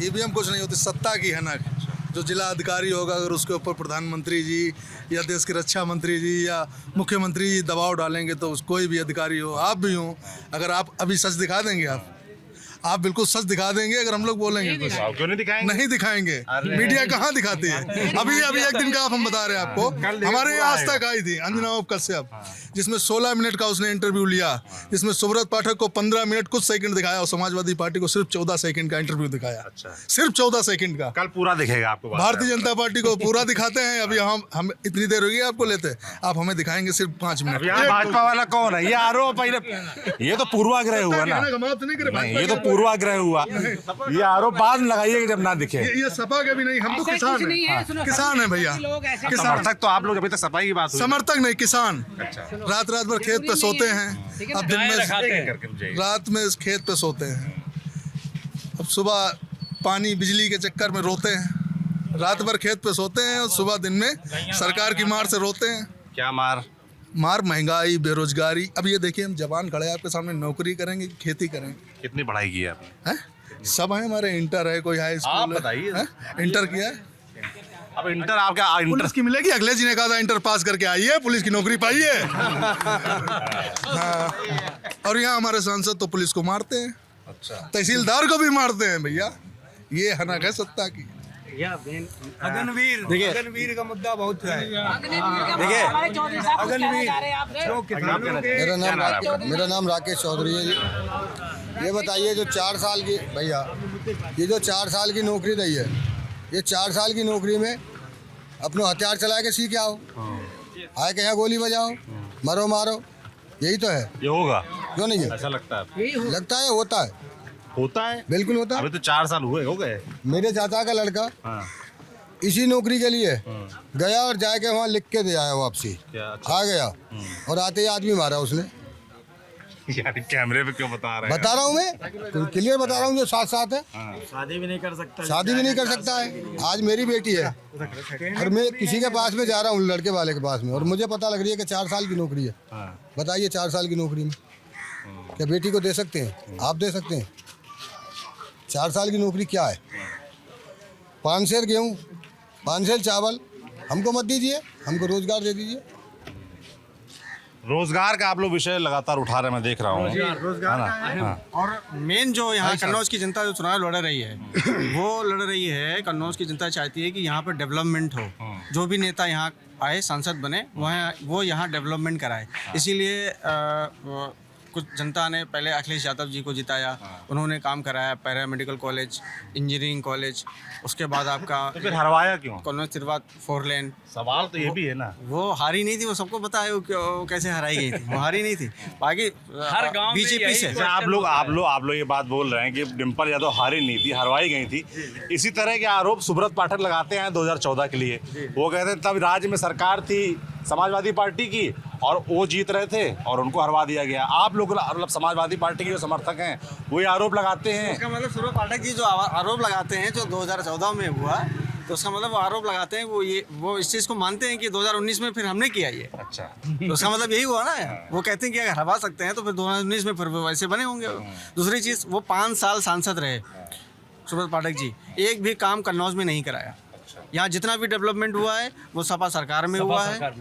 ईवीएम कुछ नहीं होती, सत्ता की हनक। जो जिला अधिकारी होगा, अगर उसके ऊपर प्रधानमंत्री जी या देश के रक्षा मंत्री जी या मुख्यमंत्री जी दबाव डालेंगे, तो कोई भी अधिकारी हो, आप भी हो, अगर आप अभी सच दिखा देंगे, आप बिल्कुल सच दिखा देंगे अगर हम लोग बोलेंगे कुछ? क्यों नहीं दिखाएंगे? नहीं दिखाएंगे। मीडिया कहाँ दिखाती है? अभी एक दिन का आप हम बता रहे हैं आपको, हमारे यहाँ आज तक आई थी अंजना कश्यप, जिसमें 16 मिनट का उसने इंटरव्यू लिया, जिसमें सुब्रत पाठक को 15 मिनट कुछ सेकंड दिखाया और समाजवादी पार्टी को सिर्फ 14 सेकंड का इंटरव्यू दिखाया। अच्छा, सिर्फ 14 सेकंड का। कल पूरा दिखेगा आपको? भारतीय जनता पार्टी को पूरा दिखाते हैं। अभी हम इतनी देर होगी आपको लेते, आप हमें दिखाएंगे सिर्फ 5 मिनट। भाजपा वाला कौन है? ये आरोप, ये तो पूर्वाग्रह हुआ ना। ये तो पूर्वाग्रह हुआ, ये आरोप बाद में लगाइए जब ना दिखे। ये सपा के भी नहीं, हम तो किसान हैं। किसान है भैया, समर्थक तो आप लोग अभी तक सपा की बात। समर्थक नहीं, किसान। रात भर खेत पे सोते हैं, अब दिन में रात में खेत पे सोते हैं, अब सुबह पानी बिजली के चक्कर में रोते हैं। रात भर खेत पे सोते हैं और सुबह दिन में सरकार की मार से रोते हैं। क्या मार? महंगाई, बेरोजगारी। अब ये देखिए, हम जवान खड़े हैं आपके सामने, नौकरी करेंगे, खेती करेंगे। कितनी पढ़ाई की है आपने? सब है हमारे, इंटर है, कोई हाई स्कूल है। बताइए। इंटर किया है। अब इंटर आपका पुलिस की मिलेगी? अखिलेश जी ने कहा था इंटर पास करके आइए, पुलिस की नौकरी पाइए। हाँ। और यहाँ हमारे सांसद तो पुलिस को मारते हैं। अच्छा, तहसीलदार को भी मारते हैं भैया। ये हनक है सत्ता की। अग्निवीर का मुद्दा बहुत है। मेरा नाम राकेश चौधरी है जी। ये बताइए, जो 4 साल की भैया, ये जो 4 साल की नौकरी दी है, ये 4 साल की नौकरी में अपने हथियार चला के सीख आओ, आए के यहाँ गोली बजाओ, मरो मारो, यही तो है। ये होगा? क्यों नहीं है? ऐसा लगता है? लगता है, होता है, बिल्कुल होता है। अभी तो 4 साल हो गए। मेरे चाचा का लड़का इसी नौकरी के लिए गया और जाके वहाँ लिख के दे आया वापसी। आ गया और आते ही आदमी मारा उसने। यार कैमरे पे क्यों बता रहे हैं? बता रहा हूँ मैं, क्लियर बता रहा हूँ, जो साथ है। शादी भी नहीं कर सकता। शादी भी नहीं कर सकता है। आज मेरी बेटी है और मैं किसी के पास में जा रहा हूँ, लड़के वाले के पास में, और मुझे पता लग रही है कि 4 साल की नौकरी है। बताइए, 4 साल की नौकरी में क्या बेटी को दे सकते हैं? आप दे सकते हैं? 4 साल की नौकरी क्या है? 5 सेर गेहूँ, 5 सेर चावल हमको मत दीजिए, हमको रोजगार दे दीजिए। रोजगार का आप लोग विषय लगातार उठा रहे हैं, मैं देख रहा हूँ। रोजगार का है। और मेन जो यहाँ कन्नौज की जनता जो चुनाव लड़ रही है, वो लड़ रही है, कन्नौज की जनता चाहती है कि यहाँ पर डेवलपमेंट हो। जो भी नेता यहाँ आए, सांसद बने, वो यहाँ डेवलपमेंट कराए। इसीलिए कुछ जनता ने पहले अखिलेश यादव जी को जिताया, उन्होंने काम कराया, para medical college, engineering college, उसके बाद आपका तो फिर हरवाया क्यों? कॉलेज तिरवा 4 लेन। सवाल तो ये भी है ना, वो हारी नहीं थी, वो सबको पता है वो कैसे हराई गई थी, वो हारी नहीं थी। बाकी हर गांव बीजेपी से आप लोग ये बात बोल रहे हैं कि डिम्पल यादव हारी नहीं थी, हरवाई गई थी। इसी तरह के आरोप सुब्रत पाठक लगाते हैं 2014 के लिए। वो कहते हैं तब राज्य में सरकार थी समाजवादी पार्टी की और वो जीत रहे थे और उनको हरवा दिया गया। आप लोग मतलब समाजवादी पार्टी के जो समर्थक हैं वो ये आरोप लगाते हैं। उसका मतलब सुब्रत पाठक जी जो आरोप लगाते हैं जो 2014 में हुआ, तो उसका मतलब वो आरोप लगाते हैं वो इस चीज़ को मानते हैं कि 2019 में फिर हमने किया ये। अच्छा, तो उसका मतलब यही हुआ ना, वो कहते हैं कि अगर हरवा सकते हैं तो फिर 2019 में फिर वो वैसे बने होंगे। दूसरी चीज़, वो 5 साल सांसद रहे सुब्रत पाठक जी, एक भी काम कन्नौज में नहीं कराया। यहाँ जितना भी डेवलपमेंट हुआ है वो सपा सरकार में हुआ है।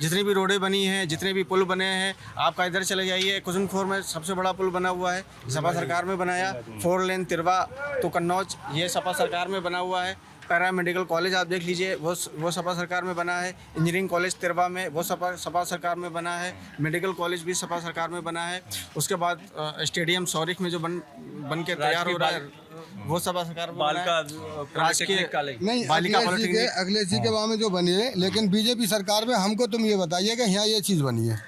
जितनी भी रोडें बनी हैं, जितने भी पुल बने हैं, आपका इधर चले जाइए, कुसुमखोर में सबसे बड़ा पुल बना हुआ है, सपा सरकार में बनाया। 4 लेन तिरवा तो कन्नौज, ये सपा सरकार में बना हुआ है। पैरा मेडिकल कॉलेज आप देख लीजिए, वो सपा सरकार में बना है। इंजीनियरिंग कॉलेज तिरवा में वो सपा सरकार में बना है। मेडिकल कॉलेज भी सपा सरकार में बना है। उसके बाद स्टेडियम सौरिख में जो बन के तैयार हो रहा है वो सपा सरकार में बना है। राजकीय नहीं, बालिका अखिलेश जी के वहाँ में जो बनी है, लेकिन बीजेपी सरकार में हमको तुम ये बताइए कि यहाँ ये चीज़ बनी है।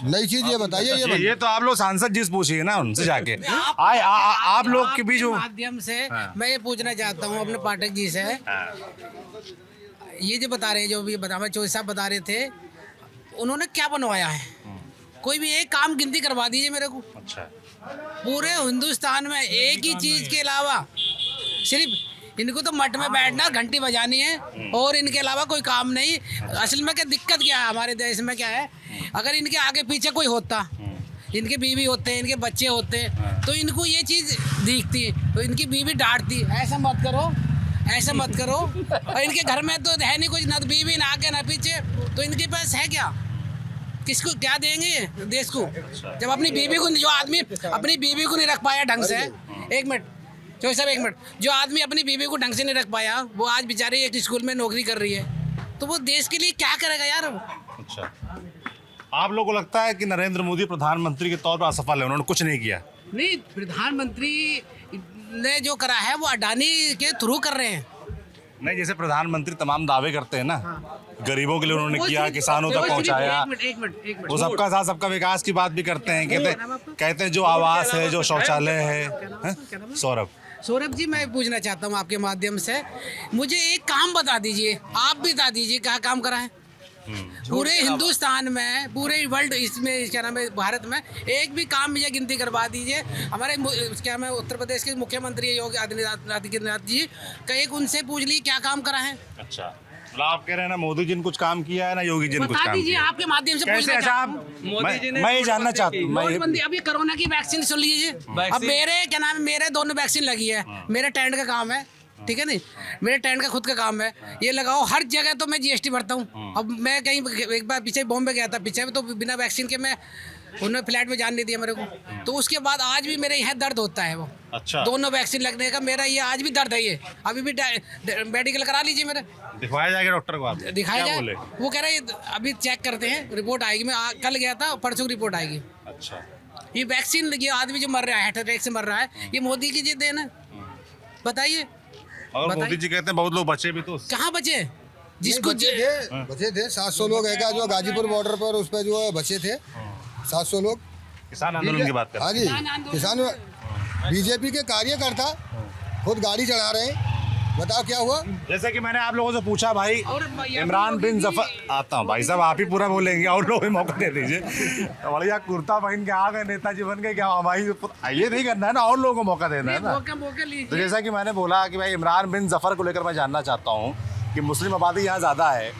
नई चीज ये बताइए। ये तो आप लोग सांसद जी से पूछिए ना, उनसे जाके। आप लोग के बीच माध्यम से मैं ये पूछना चाहता हूँ अपने पाठक जी से, ये जो बता रहे हैं, जो भी बता चौधरी साहब बता रहे थे, उन्होंने क्या बनवाया है? कोई भी एक काम गिनती करवा दीजिए मेरे को। अच्छा, पूरे हिंदुस्तान में एक ही चीज के अलावा सिर्फ इनको तो मठ में बैठना, घंटी बजानी है और इनके अलावा कोई काम नहीं। असल में क्या दिक्कत क्या है हमारे देश में, क्या है, अगर इनके आगे पीछे कोई होता, इनके बीवी होते हैं, इनके बच्चे होते, तो इनको ये चीज़ दिखती, तो इनकी बीवी डांटती, ऐसा मत करो, ऐसा मत करो। और इनके घर में तो है नहीं कुछ, ना तो बीवी ना आगे ना पीछे, तो इनके पास है क्या? किसको क्या देंगे देश को? जब अपनी बीवी को, जो आदमी अपनी बीवी को नहीं रख पाया ढंग से, एक मिनट चौधरी साहब, एक मिनट, जो आदमी अपनी बीवी को ढंग से नहीं रख पाया, वो आज बेचारी एक स्कूल में नौकरी कर रही है, तो वो देश के लिए क्या करेगा यार? अच्छा, आप लोगों को लगता है कि नरेंद्र मोदी प्रधानमंत्री के तौर पर असफल है, उन्होंने कुछ नहीं किया? नहीं, प्रधानमंत्री ने जो करा है वो अडानी के थ्रू कर रहे हैं। नहीं, जैसे प्रधानमंत्री तमाम दावे करते हैं ना, गरीबों के लिए उन्होंने किया, किसानों तक पहुंचाया, एक मिनट, वो सबका साथ सबका विकास की बात भी करते हैं। कहते हैं जो आवास है, जो शौचालय है। सौरभ जी, मैं पूछना चाहता हूँ आपके माध्यम से, मुझे एक काम बता दीजिए, आप भी बता दीजिए क्या काम करा है पूरे हिंदुस्तान में, पूरे वर्ल्ड, इसमें क्या नाम है, भारत में एक भी काम मुझे गिनती करवा दीजिए। हमारे क्या मैं उत्तर प्रदेश के मुख्यमंत्री योगी आदित्यनाथ जी का, एक उनसे पूछ ली क्या काम करा है। अच्छा, आप कह रहे हैं ना मोदी जी ने कुछ काम किया है ना योगी जी ने कुछ काम किया? आपके माध्यम से कैसे? अच्छा, मैं ये जानना चाहता हूँ, अभी कोरोना की वैक्सीन सुन लीजिए। अब मेरे क्या नाम है, मेरे दोनों वैक्सीन लगी है, मेरे टेंट का काम है, ठीक है नहीं, मेरे टेंट का खुद का काम है, ये लगाओ हर जगह, तो मैं जीएसटी भरता हूँ। अब मैं कहीं एक बार पीछे बॉम्बे गया था, पीछे तो बिना वैक्सीन के मैं, उन्होंने फ्लैट में जान नहीं दिया मेरे को, तो उसके बाद आज भी मेरे यहाँ दर्द होता है वो। अच्छा, दोनों वैक्सीन लगने का मेरा ये आज भी दर्द है, ये अभी भी मेडिकल करा लीजिए मेरे, दिखवाया जाएगा डॉक्टर को? आप दिखाया जाए, वो कह रहे हैं अभी चेक करते हैं, रिपोर्ट आएगी। मैं कल गया था, परसों रिपोर्ट आएगी। अच्छा, ये वैक्सीन, ये आदमी जो मर रहा है, हार्ट अटैक से मर रहा है, ये मोदी की जी देन है, बताइए। और मोदी जी कहते हैं बहुत लोग बचे भी, तो कहाँ बचे? जिसको बचे थे 700 लोग है, जो गाजीपुर बॉर्डर पर उस पर जो है बचे थे 700 लोग। किसान आंदोलन की बात कर? हाँ जी, किसान बीजेपी के कार्यकर्ता खुद गाड़ी चढ़ा रहे हैं, बताओ क्या हुआ? जैसे कि मैंने आप लोगों से पूछा, भाई इमरान बिन जफर, आता हूँ भाई साहब, आप ही पूरा बोलेंगे और लोग भी मौका दे दीजिए। बढ़िया कुर्ता पहन के आ गए, नेताजी बन गए, क्या हमारी ये नहीं करना है ना, और लोगों को मौका देना है ना। तो जैसा कि मैंने बोला कि भाई इमरान बिन जफर को लेकर मैं जानना चाहता हूँ कि मुस्लिम आबादी यहाँ ज़्यादा है,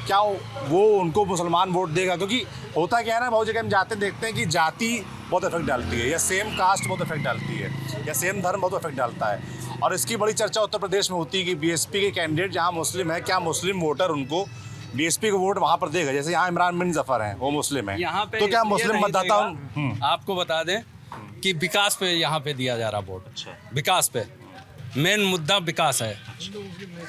क्या वो उनको मुसलमान वोट देगा? क्योंकि होता क्या है ना, बहुत जगह हम जाते देखते हैं कि जाति बहुत इफेक्ट डालती है, या सेम कास्ट बहुत इफेक्ट डालती है, या सेम धर्म बहुत इफेक्ट डालता है। और इसकी बड़ी चर्चा उत्तर प्रदेश में होती है कि बीएसपी के कैंडिडेट जहाँ मुस्लिम है, क्या मुस्लिम वोटर उनको बीएसपी को वोट वहाँ पर देगा? जैसे यहाँ इमरान बिन जफर हैं, वो मुस्लिम है, तो क्या मुस्लिम मतदाता? आपको बता दें कि विकास पे यहाँ पे दिया जा रहा वोट। अच्छा, विकास पे मेन मुद्दा विकास है।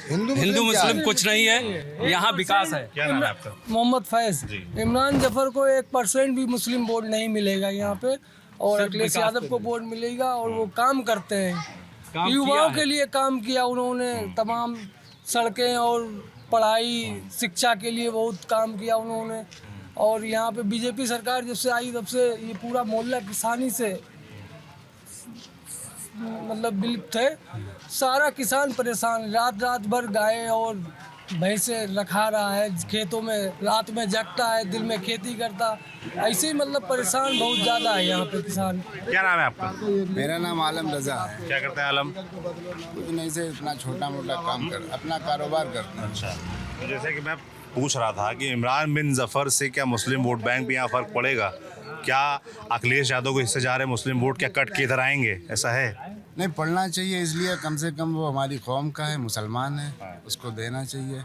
हिंदू मुस्लिम कुछ नहीं है, यहाँ विकास है। क्या नाम है आपका? मोहम्मद फैज। इमरान जफर को 1% भी मुस्लिम वोट नहीं मिलेगा यहाँ पे, और अखिलेश यादव को वोट मिलेगा। और वो काम करते हैं, युवाओं के लिए काम किया उन्होंने, तमाम सड़कें और पढ़ाई शिक्षा के लिए बहुत काम किया उन्होंने। और यहाँ पे बीजेपी सरकार जब से आई तब से ये पूरा मोहल्ला किसानी से मतलब विलुप्त है। सारा किसान परेशान, रात रात भर गाय और भैंसे रखा रहा है खेतों में, रात में जगता है, दिन में खेती करता, ऐसे ही मतलब परेशान बहुत ज़्यादा है यहाँ पे किसान। क्या नाम है आपका? मेरा नाम आलम रजा है। क्या करते हैं आलम? कुछ नहीं से इतना छोटा मोटा काम कर, अपना कारोबार करते हैं। अच्छा, तो जैसे कि मैं पूछ रहा था कि इमरान बिन जफ़र से क्या मुस्लिम वोट बैंक पे यहाँ फ़र्क पड़ेगा? क्या अखिलेश यादव को हिस्से जा रहे मुस्लिम वोट क्या कट के इधर आएंगे, ऐसा है? नहीं, पढ़ना चाहिए, इसलिए कम से कम वो हमारी कौम का है, मुसलमान है, उसको देना चाहिए।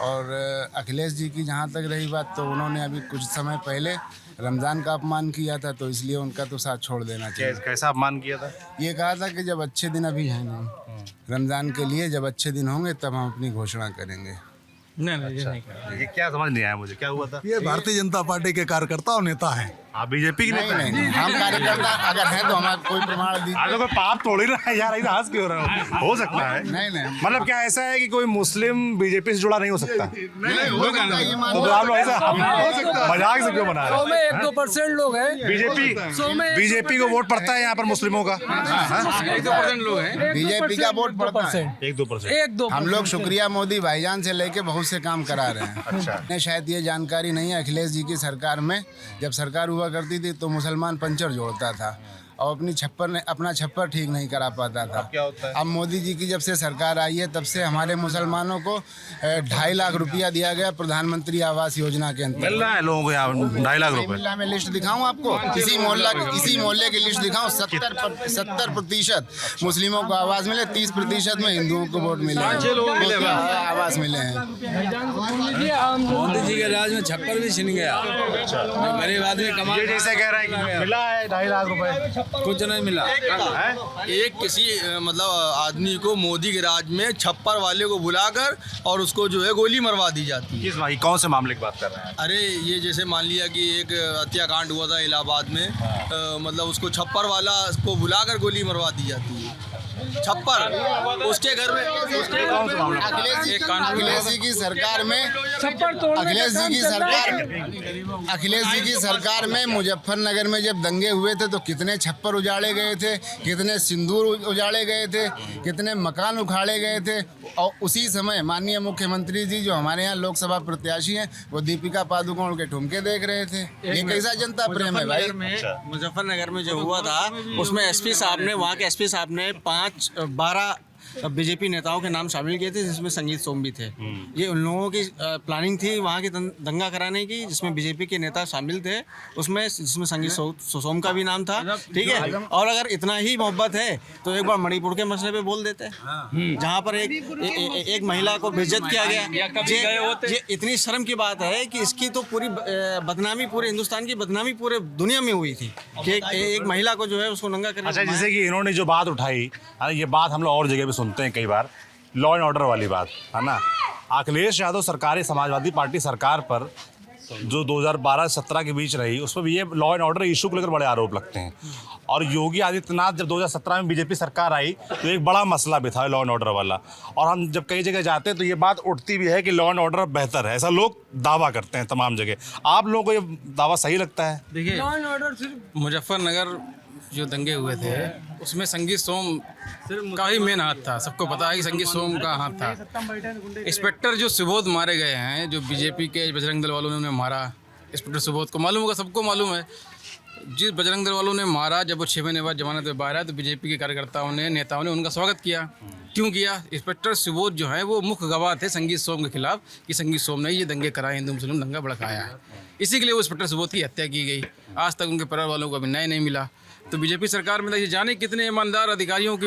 और अखिलेश जी की जहाँ तक रही बात, तो उन्होंने अभी कुछ समय पहले रमज़ान का अपमान किया था, तो इसलिए उनका तो साथ छोड़ देना चाहिए। कैसा अपमान किया था? ये कहा था कि जब अच्छे दिन अभी हैं नहीं, रमज़ान के लिए जब अच्छे दिन होंगे तब हम अपनी घोषणा करेंगे। नहीं, ये क्या समझ नहीं आया मुझे, क्या हुआ था? ये भारतीय जनता पार्टी के कार्यकर्ता और नेता है। आप बीजेपी के नेता हैं? नहीं, हम कार्यकर्ता अगर हैं तो हमारा कोई प्रमाण दीजिए। कोई पाप थोड़ी ना है यार, ऐसा हंस क्यों रहे हो सकता है। नहीं, मतलब क्या ऐसा है कि कोई मुस्लिम बीजेपी से जुड़ा नहीं हो सकता? तो आप लोग ऐसा मजाक से क्यों बना रहे हैं? 1-2% लोग हैं बीजेपी को वोट पड़ता है यहाँ पर मुस्लिमों का। 1-2% लोग हैं बीजेपी का वोट पड़ता है। 1-2%। हम लोग शुक्रिया मोदी भाईजान से लेके बहुत से काम करा रहे हैं। अच्छा, शायद ये जानकारी नहीं है, अखिलेश जी की सरकार में जब सरकार हुआ करती थी तो मुसलमान पंचर जोड़ता था और अपना छप्पर ठीक नहीं करा पाता था। क्या होता है? अब मोदी जी की जब से सरकार आई है तब से हमारे मुसलमानों को 2.5 लाख रुपया दिया गया प्रधानमंत्री आवास योजना के अंतर्गत। मिल रहा है लोगों को यहाँ 2.5 लाख रुपए? मैं लिस्ट दिखाऊं आपको, किसी मोहल्ले की लिस्ट दिखाऊं? 70% मुस्लिमों को आवास मिले, 30% में हिंदुओं को वोट मिले, आवास मिले हैं। मोदी जी के राज में छप्पर भी छिन गया। गरीब आदमी कमा, ये जैसे कह रहा है कि मिला है 2.5 लाख रुपए, कुछ नहीं मिला। एक किसी मतलब आदमी को मोदी के राज में छप्पर वाले को बुलाकर और उसको जो है गोली मरवा दी जाती है। किस भाई, कौन से मामले की बात कर रहे हैं? अरे ये जैसे मान लिया कि एक हत्याकांड हुआ था इलाहाबाद में, मतलब उसको छप्पर वाला को बुलाकर गोली मरवा दी जाती है। छप्पर उसके घर में, अखिलेश जी की सरकार में, अखिलेश जी की सरकार में मुजफ्फरनगर में जब दंगे हुए थे तो कितने छप्पर उजाड़े गए थे, कितने सिंदूर उजाड़े गए थे, कितने मकान उखाड़े गए थे। और उसी समय माननीय मुख्यमंत्री जी जो हमारे यहाँ लोकसभा प्रत्याशी हैं, वो दीपिका पादुकोण के ठुमके देख रहे थे। ये कैसा जनता प्रेम है भाई? मुजफ्फरनगर में जो हुआ था उसमें एसपी साहब ने, वहाँ के एसपी साहब ने 12 बीजेपी नेताओं के नाम शामिल किए थे, जिसमें संगीत सोम भी थे। ये उन लोगों की प्लानिंग थी वहाँ की दंगा कराने की, जिसमें बीजेपी के नेता शामिल थे, जिसमें संगीत सोम का भी नाम था। ठीक है, और अगर इतना ही मोहब्बत है तो एक बार मणिपुर के मसले पे बोल देते, जहाँ पर एक महिला को बेइज्जत किया गया। ये इतनी शर्म की बात है कि इसकी तो पूरी बदनामी, पूरे हिंदुस्तान की बदनामी पूरे दुनिया में हुई थी कि एक महिला को जो है उसको नंगा कर। अच्छा, जैसे कि इन्होंने जो बात उठाई, ये बात हम लोग और जगह पे सुनते हैं कई बार, लॉ एंड ऑर्डर वाली बात है ना। अखिलेश यादव सरकारी समाजवादी पार्टी सरकार पर जो 2012-17 के बीच रही, उसमें भी ये लॉ एंड ऑर्डर इशू को लेकर बड़े आरोप लगते हैं। और योगी आदित्यनाथ जब 2017 में बीजेपी सरकार आई तो एक बड़ा मसला भी था लॉ एंड ऑर्डर वाला। और हम जब कई जगह जाते हैं तो ये बात उठती भी है कि लॉ एंड ऑर्डर बेहतर है, ऐसा लोग दावा करते हैं तमाम जगह। आप लोगों को ये दावा सही लगता है? देखिए, लॉ एंड ऑर्डर सिर्फ मुजफ्फरनगर जो दंगे हुए थे उसमें संगीत सोम का ही मेन हाथ था। सबको पता है कि संगीत सोम का हाथ था। इंस्पेक्टर जो सुबोध मारे गए हैं, जो बीजेपी के बजरंग दल वालों ने उन्हें मारा, इंस्पेक्टर सुबोध को मालूम होगा, सबको मालूम है। जिस बजरंग दल वालों ने मारा, जब वो 6 महीने बाद जमानत पे बाहर आया तो बीजेपी के कार्यकर्ताओं ने, नेताओं ने उनका स्वागत किया। क्यों किया? इंस्पेक्टर सुबोध जो है वो मुख्य गवाह थे संगीत सोम के खिलाफ कि संगीत सोम ने ये दंगे कराए, हिंदू मुस्लिम दंगा भड़काया है। इसी के लिए वो इंस्पेक्टर सुबोध की हत्या की गई। आज तक उनके परिवार वालों को अभी न्याय नहीं मिला। तो बीजेपी सरकार में देखिए जाने कितने ईमानदार अधिकारियों की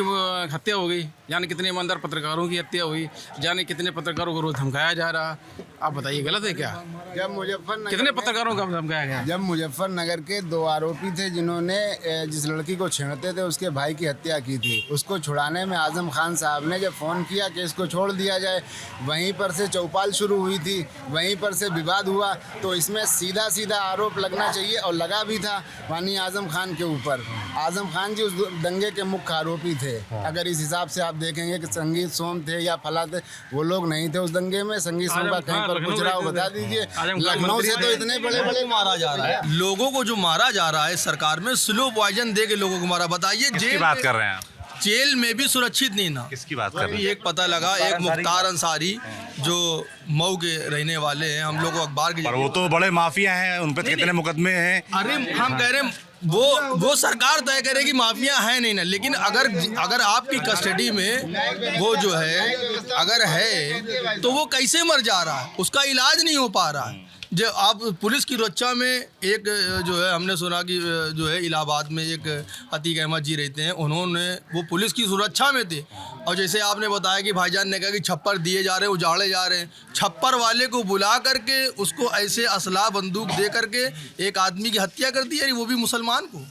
हत्या हो गई, जाने कितने ईमानदार पत्रकारों की हत्या हुई, जाने कितने पत्रकारों को रोज धमकाया जा रहा। आप बताइए गलत है क्या? जब मुजफ्फरनगर कितने पत्रकारों का धमकाया गया? जब मुजफ्फरनगर के 2 आरोपी थे जिन्होंने जिस लड़की को छेड़ते थे उसके भाई की हत्या की थी, उसको छुड़ाने में आजम खान साहब ने जब फ़ोन किया कि इसको छोड़ दिया जाए, वहीं पर से चौपाल शुरू हुई थी, वहीं पर से विवाद हुआ। तो इसमें सीधा सीधा आरोप लगना चाहिए और लगा भी था माननीय आजम खान के ऊपर। आजम खान जी उस दंगे के मुख्य आरोपी थे। अगर इस हिसाब से आप देखेंगे कि संगीत सोम थे या फला थे, वो लोग नहीं थे उस दंगे में। संगीत सोम का कहीं पर कुछ रहा हो बता दीजिए। लखनऊ से तो इतने बड़े बड़े मारा जा रहा है, लोगों को जो मारा जा रहा है सरकार में स्लो पॉइजन दे के लोगों को मारा। बताइए किसकी बात कर रहे हैं आप? जेल में भी सुरक्षित नहीं ना। किसकी बात कर रहे हैं? एक पता लगा, एक मुख्तार अंसारी जो मऊ के रहने वाले हैं, हम लोग को अखबार के पर वो तो बड़े माफिया हैं, उन पर कितने मुकदमे हैं। अरे हम कह रहे हैं वो सरकार तय करेगी माफिया है नहीं ना। लेकिन अगर आपकी कस्टडी में वो जो है अगर है तो वो कैसे मर जा रहा है, उसका इलाज नहीं हो पा रहा है। जो आप पुलिस की सुरक्षा में एक जो है हमने सुना कि जो है इलाहाबाद में एक अतीक अहमद जी रहते हैं, उन्होंने वो पुलिस की सुरक्षा में थे। और जैसे आपने बताया कि भाईजान ने कहा कि छप्पर दिए जा रहे हैं, उजाड़े जा रहे हैं, छप्पर वाले को बुला करके उसको ऐसे असला बंदूक दे करके एक आदमी की हत्या कर दी, वो भी मुसलमान को।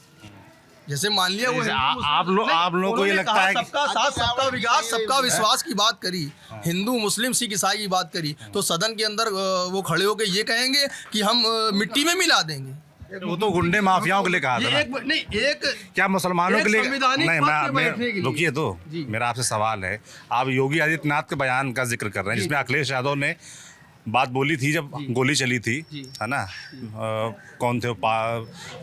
जैसे मान लिया वो आप लोग को ये लगता है सबका साथ सबका विकास सबका विश्वास की बात करी, हिंदू मुस्लिम सिख ईसाई की बात करी, तो सदन के अंदर वो खड़े होकर ये कहेंगे कि हम मिट्टी में मिला देंगे। वो तो गुंडे माफियाओं के लिए कहा था ना। क्या मुसलमानों के लिए नहीं? मैं रुकिए तो मेरा आपसे सवाल है, आप योगी आदित्यनाथ के बयान का जिक्र कर रहे हैं जिसमें अखिलेश यादव ने बात बोली थी जब गोली चली थी, है ना? कौन थे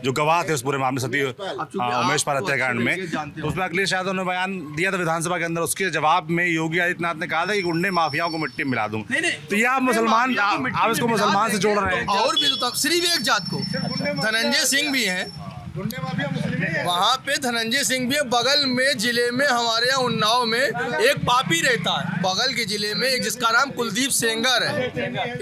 जो गवाह थे उस पूरे मामले सती उमेश पाल हत्याकांड में, तो उसमें अखिलेश यादव ने बयान दिया था विधानसभा के अंदर। उसके जवाब में योगी आदित्यनाथ ने कहा था कि गुंडे माफियाओं को मिट्टी में मिला दूं। तो ये आप मुसलमान, आप इसको मुसलमान से जोड़ रहे हैं। और भी तो सिर्फ एक जात को, धनंजय सिंह भी हैं वहाँ पे, धनंजय सिंह भी है। बगल में जिले में हमारे यहाँ उन्नाव में एक पापी रहता है, बगल के जिले में एक जिसका नाम कुलदीप सेंगर है,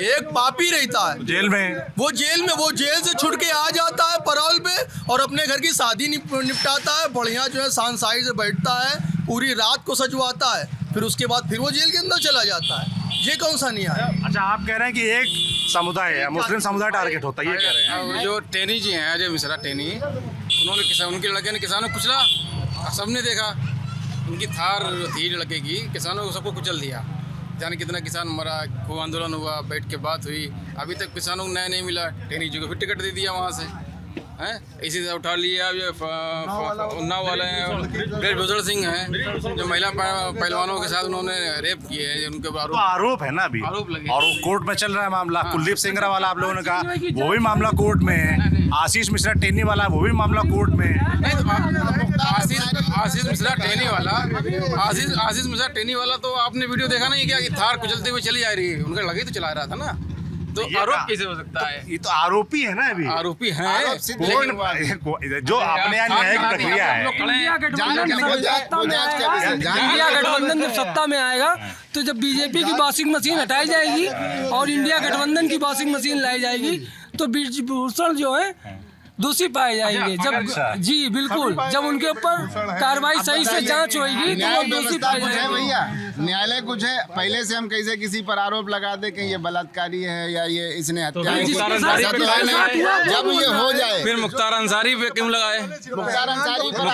एक पापी रहता है जेल में। वो जेल से छुट के आ जाता है परौल पे और अपने घर की शादी निपटाता है, बढ़िया जो है शानशाही से बैठता है, पूरी रात को सजवाता है, फिर उसके बाद फिर वो जेल के अंदर चला जाता है। ये कौन सा नहीं है? अच्छा, आप कह रहे हैं कि एक समुदाय है, मुस्लिम समुदाय टारगेट होता है, ये कह रहे हैं? जो टेनी जी हैं, अजय मिश्रा टेनी, उन्होंने उनके लड़के ने किसानों को कुचला, सबने देखा। उनकी थार थी लड़के की, किसानों को सबको कुचल दिया। जाने कितना किसान मरा, खूब आंदोलन हुआ, बैठ के बात हुई, अभी तक किसानों को न्याय नहीं मिला। टेनी जी को फिर टिकट दे दिया वहाँ से, हैं इसी से उठा लिया। अब ये उन्नाव वाले हैं बुजुर्ग सिंह हैं जो महिला पहलवानों के साथ उन्होंने रेप किए हैं, उनके ऊपर आरोप है ना अभी, आरोप लगे और वो कोर्ट में चल रहा है मामला। कुलदीप सेंगरा वाला आप लोगों ने कहा वो भी मामला कोर्ट में है, आशीष मिश्रा टेनी वाला वो भी मामला कोर्ट में है। आशीष मिश्रा टेनी वाला तो आपने वीडियो देखा नहीं क्या कि थार कुचलते हुए चली जा रही है, उनका लगे तो चला रहा था ना, तो आरोप कैसे हो सकता है? ये तो आरोपी है ना, अभी आरोपी है जो अपने यहाँ न्यायिक प्रक्रिया है। इंडिया गठबंधन जब सत्ता में आएगा तो जब बीजेपी की वॉशिंग मशीन हटाई जाएगी और इंडिया गठबंधन की वॉशिंग मशीन लाई जाएगी तो ब्रिजभूषण जो है दोषी पाए जाएंगे। जब जी बिल्कुल, जब उनके ऊपर कार्रवाई सही से जांच होगी तो वो दोषी पाए जाएंगे। भैया न्यायालय कुछ है, पहले से हम कैसे किसी पर आरोप लगा दे कि ये बलात्कारी है या ये इसने हत्या की, जब ये हो जाए फिर मुख्तार अंसारी पे क्यों लगाए? मुख्तार अंसारी क्यों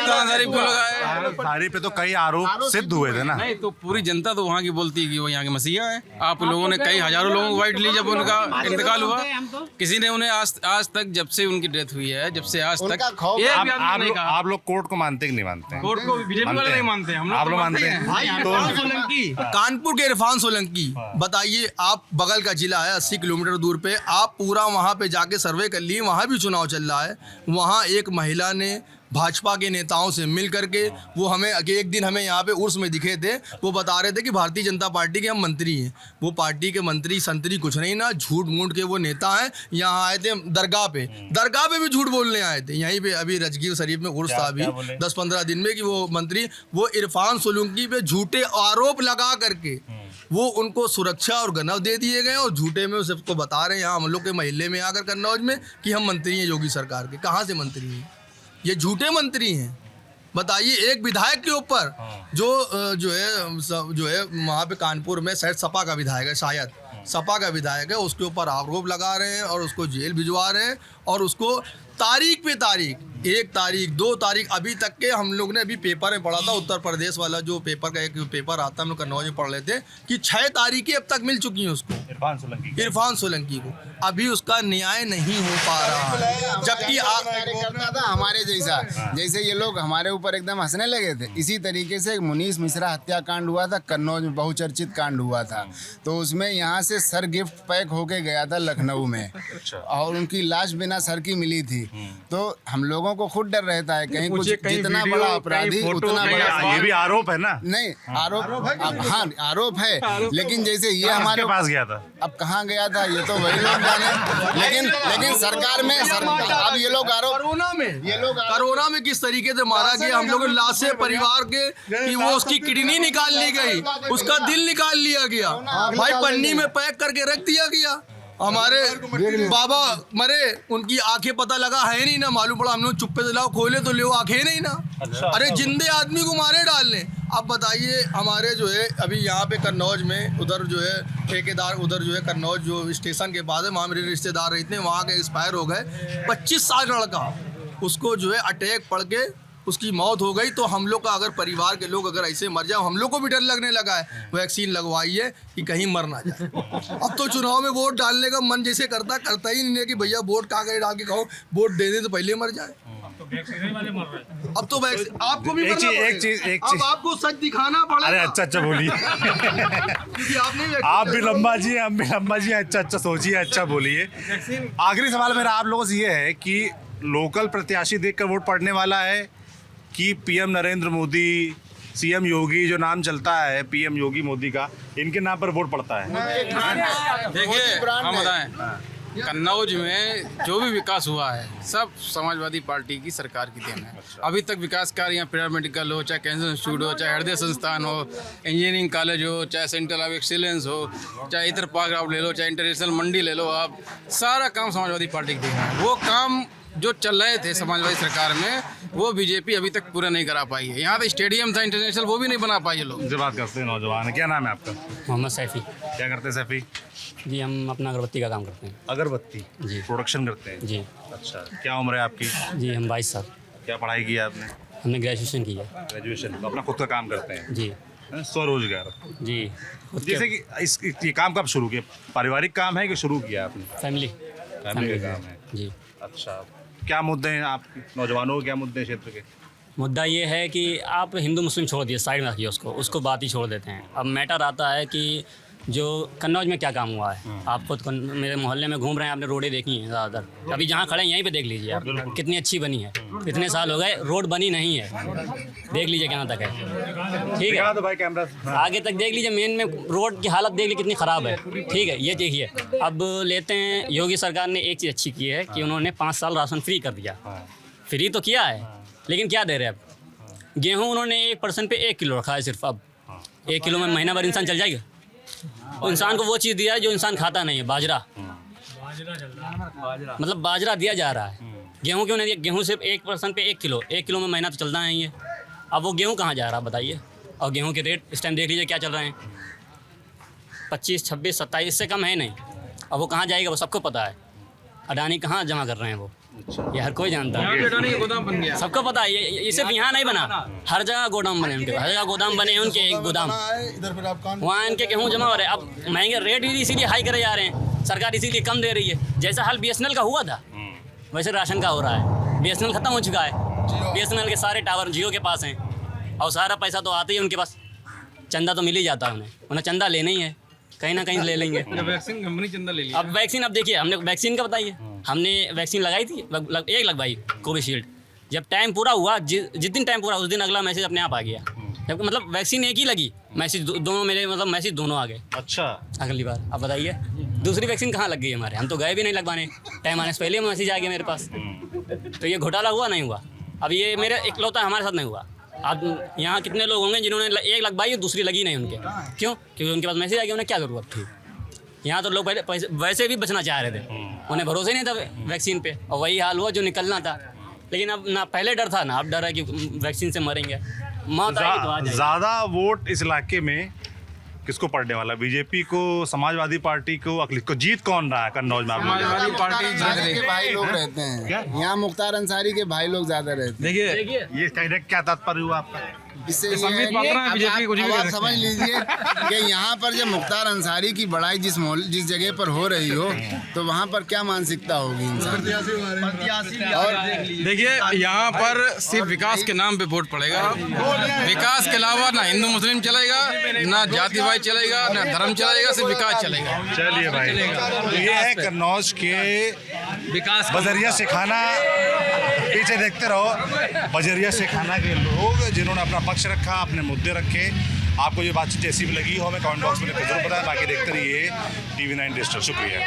लगाए? अंसारी पे तो कई आरोप सिद्ध हुए थे ना। नहीं तो पूरी जनता तो वहाँ की बोलती है कि वो यहाँ के मसीहा है। आप लोगों ने कई हजारों लोगों को वाइट ली जब उनका इंतकाल हुआ, किसी ने उन्हें आज तक जब से उनकी डेथ हुई है, जब से आज तक आप लोग कोर्ट को मानते कि नहीं मानते? कोर्ट को बीजेपी वाले नहीं मानते, हम लोग आप लोग मानते हैं। तो कानपुर के इरफान सोलंकी, बताइए आप, बगल का जिला है 80 किलोमीटर दूर पे, आप पूरा वहाँ पे जाके सर्वे कर लिए, वहाँ भी चुनाव चल रहा है। वहाँ एक महिला ने भाजपा के नेताओं से मिल करके, वो हमें एक दिन हमें यहाँ पे उर्स में दिखे थे, वो बता रहे थे कि भारतीय जनता पार्टी के हम मंत्री हैं। वो पार्टी के मंत्री संतरी कुछ नहीं ना, झूठ मूठ के वो नेता हैं। यहाँ आए थे दरगाह पे भी झूठ बोलने आए थे। यहीं पे अभी राजगीर शरीफ में उर्स था अभी 10-15 दिन में कि वो मंत्री, वो इरफान सोलंकी पे झूठे आरोप लगा करके वो उनको सुरक्षा और गनव दे दिए गए और झूठे में सबको बता रहे हैं यहाँ हम लोग के महल्ले में आकर कन्नौज में कि हम मंत्री हैं योगी सरकार के। कहाँ से मंत्री हैं? ये झूठे मंत्री हैं। बताइए, एक विधायक के ऊपर जो है वहाँ पे कानपुर में शायद सपा का विधायक है, शायद सपा का विधायक है, उसके ऊपर आरोप लगा रहे हैं और उसको जेल भिजवा रहे हैं और उसको तारीख पे तारीख, 1 तारीख 2 तारीख, अभी तक के हम लोग ने अभी पेपर में पढ़ा था, उत्तर प्रदेश वाला जो पेपर का एक पेपर आता है, हम लोग कन्नौज में पढ़ लेते हैं कि 6 तारीखें अब तक मिल चुकी हैं उसको, इरफान सोलंकी को। अभी उसका न्याय नहीं हो पा रहा है, जबकि करता था हमारे जैसा, जैसे ये लोग हमारे ऊपर एकदम हंसने लगे थे, इसी तरीके से मुनीष मिश्रा हत्याकांड हुआ था, कन्नौज में बहुचर्चित कांड हुआ था, तो उसमें यहाँ से सर गिफ्ट पैक होके गया था लखनऊ में, और उनकी लाश बिना सर की मिली थी। तो हम लोगों को खुद डर रहता है कहीं कुछ जितना बड़ा अपराधी उतना बड़ा, ये भी आरोप है ना? नहीं आरोप, हाँ आरोप है, लेकिन जैसे ये हमारे पास गया था, अब कहाँ गया था ये तो वही लोग जाने, लेकिन सरकार में अब ये लोग आरोप, कोरोना में किस तरीके से मारा गया, हम लोग लाशें परिवार के कि वो उसकी किडनी निकाल ली गई, उसका दिल निकाल लिया गया, भाई पन्नी में पैक करके रख दिया गया। हमारे बाबा मरे, उनकी आंखें पता लगा है नहीं ना, मालूम पड़ा हम लोग चुप्पे से लाओ खोले तो ले आंखें नहीं ना। अरे जिंदे आदमी को मारे डालने। अब बताइए, हमारे जो है अभी यहाँ पे कन्नौज में उधर जो है ठेकेदार, उधर जो है कन्नौज जो स्टेशन के बाद है, वहाँ मेरे रिश्तेदार रहते हैं, वहाँ के एक्सपायर हो गए 25 साल लड़का, उसको जो है अटैक पड़ के उसकी मौत हो गई। तो हम लोग का अगर परिवार के लोग अगर ऐसे मर जाए, हम लोग को भी डर लगने लगा है, वैक्सीन लगवाइए कि कहीं मर ना जाए। अब तो चुनाव में वोट डालने का मन जैसे करता ही नहीं है कि भैया वोट कागज डाल के कहो वोट दे दे तो पहले मर जाए। अब तो आपको भी एक चीज आपको सच दिखाना पड़ेगा। अरे अच्छा बोलिए आप भी लंबा जी, हम भी लंबा जी, अच्छा सोचिए, अच्छा बोलिए। आखिरी सवाल मेरा आप लोगों से ये है कि लोकल प्रत्याशी देखकर वोट पड़ने वाला है कि पीएम नरेंद्र मोदी, सीएम योगी, जो नाम चलता है पीएम योगी मोदी का, इनके नाम पर वोट पड़ता है? देखिए हम बताएं, कन्नौज में जो भी विकास हुआ है सब समाजवादी पार्टी की सरकार की देन है। अभी तक विकास कार्य यहाँ पैरामेडिकल हो, चाहे कैंसर इंस्टीट्यूट हो, चाहे हृदय संस्थान हो, इंजीनियरिंग कॉलेज हो, चाहे सेंटर ऑफ एक्सीलेंस हो, चाहे इधर पार्क आप ले लो, चाहे इंटरनेशनल मंडी ले लो, आप सारा काम समाजवादी पार्टी की देन है। वो काम जो चल रहे थे समाजवादी सरकार में, वो बीजेपी अभी तक पूरा नहीं करा पाई है। यहाँ तो स्टेडियम था इंटरनेशनल, वो भी नहीं बना पाए लोग। जो बात करते हैं नौजवान, क्या नाम है आपका? मोहम्मद सैफी। क्या करते हैं सैफी जी? हम अपना अगरबत्ती का काम करते हैं। अगरबत्ती जी, प्रोडक्शन करते हैं जी। अच्छा, क्या उम्र है आपकी? जी हम 22 साल। क्या पढ़ाई की है आपने? हमने ग्रेजुएशन की है। ग्रेजुएशन, तो अपना खुद का काम करते हैं? जी। स्वरोजगार? जी। जैसे कि ये काम कब शुरू किया? पारिवारिक काम है कि शुरू किया आपने? फैमिली का काम है जी। अच्छा, क्या मुद्दे हैं आप नौजवानों के, क्या मुद्दे हैं क्षेत्र के? मुद्दा ये है कि आप हिंदू मुस्लिम छोड़ दिए, साइड में रखिए उसको बात ही छोड़ देते हैं। अब मैटर आता है कि जो कन्नौज में क्या काम हुआ है। आप खुद मेरे मोहल्ले में घूम रहे हैं, आपने रोडें देखी हैं ज़्यादातर, अभी जहाँ खड़े हैं यहीं पे देख लीजिए आप, कितनी अच्छी बनी है। इतने साल हो गए रोड बनी नहीं है, देख लीजिए कहाँ तक है। ठीक है, तो भाई कैमरा आगे तक देख लीजिए, मेन में रोड की हालत देख लीजिए कितनी ख़राब है। ठीक है, ये देखिए। अब लेते हैं, योगी सरकार ने एक चीज़ अच्छी की है कि उन्होंने 5 साल राशन फ्री कर दिया। फ्री तो किया है, लेकिन क्या दे रहे हैं अब? गेहूँ उन्होंने 1% पे 1 किलो रखा है सिर्फ। अब 1 किलो में महीना भर इंसान चल जाएगा? इंसान को वो चीज़ दिया है जो इंसान खाता नहीं है, बाजरा। मतलब बाजरा दिया जा रहा है, गेहूँ क्यों नहीं दिया? गेहूँ सिर्फ 1% पे 1 किलो, 1 किलो में महीना तो चलना नहीं है। अब वो गेहूँ कहाँ जा रहा है बताइए? और गेहूँ के रेट इस टाइम देख लीजिए क्या चल रहे हैं, 25, 26, 27, इससे कम है नहीं। अब वो कहाँ जाएगा वो सबको पता है। अडानी कहाँ जमा कर रहे हैं वो, ये हर कोई जानता है। अडानी का गोदाम बन गया, सबको पता है। ये सिर्फ यहाँ नहीं बना, हर जगह गोदाम बने उनके, हर जगह गोदाम बने उनके, एक गोदाम वहाँ इनके गेहूँ जमा हो रहे हैं। अब महंगे रेट भी इसीलिए हाई करे जा रहे हैं, सरकार इसीलिए कम दे रही है। जैसा हाल BSNL का हुआ था वैसे राशन का हो रहा है। BSNL खत्म हो चुका है, BSNL के सारे टावर जियो के पास हैं और सारा पैसा तो आता ही उनके पास, चंदा तो मिल ही जाता है उन्हें चंदा लेना ही है, कहीं ना कहीं ले लेंगे। वैक्सीन कंपनी चंदा ले लिया। अब वैक्सीन, अब देखिए हमने वैक्सीन का बताइए, हमने वैक्सीन लगाई थी, एक लगवाई कोविशील्ड। जब टाइम पूरा हुआ, जिस दिन टाइम पूरा उस दिन अगला मैसेज अपने आप आ गया। जब मतलब वैक्सीन एक ही लगी, मैसेज दोनों मेरे, मतलब मैसेज दोनों आ गए। अच्छा, अगली बार अब बताइए दूसरी वैक्सीन कहाँ लग गई हमारे? हम तो गए भी नहीं लगवाने, टाइम आने से पहले मैसेज आ गया मेरे पास। तो ये घोटाला हुआ नहीं हुआ? अब ये मेरा इकलौता हमारे साथ नहीं हुआ। अब यहाँ कितने लोग होंगे जिन्होंने एक लगवाई और दूसरी लगी नहीं उनके, क्यों? क्योंकि उनके पास मैसेज आ गया, उन्हें क्या ज़रूरत थी। यहाँ तो लोग पहले वैसे भी बचना चाह रहे थे, उन्हें भरोसा ही नहीं था वैक्सीन पे, और वही हाल हुआ जो निकलना था। लेकिन अब ना पहले डर था ना अब डर है कि वैक्सीन से मरेंगे। मौत आएगी तो आ जाएगी। ज़्यादा वोट इस इलाके में किसको पड़ने वाला? बीजेपी को, समाजवादी पार्टी को, अखिलेश को? जीत कौन रहा है कन्नौज में? समाजवादी पार्टी जीत रही के भाई लोग रहते हैं यहाँ, मुख्तार अंसारी के भाई लोग ज्यादा रहते हैं। देखिए ये कहने का क्या तात्पर्य हुआ आपका? इससे ये है कि अब आप समझ लीजिए कि यहाँ पर जब मुख्तार अंसारी की बड़ाई जिस जगह पर हो रही हो तो वहाँ पर क्या मानसिकता होगी इंसान। और देखिए यहाँ पर सिर्फ विकास के नाम पे वोट पड़ेगा। विकास के अलावा ना हिंदू मुस्लिम चलेगा, ना जातिवाद चलेगा, ना धर्म चलेगा, सिर्फ विकास चलेगा। चलिए भाई, तो ये है कन्नौज के विकास बजरिया सिखाना। पीछे देखते रहो, बजरिया सिखाना के लोग जिन्होंने अपना पक्ष रखा, अपने मुद्दे रखे। आपको ये बातचीत जैसी भी लगी हो हमें कमेंट बॉक्स में जरूर बताएं। बाकी देखते रहिए TV9 डिजिटल। शुक्रिया।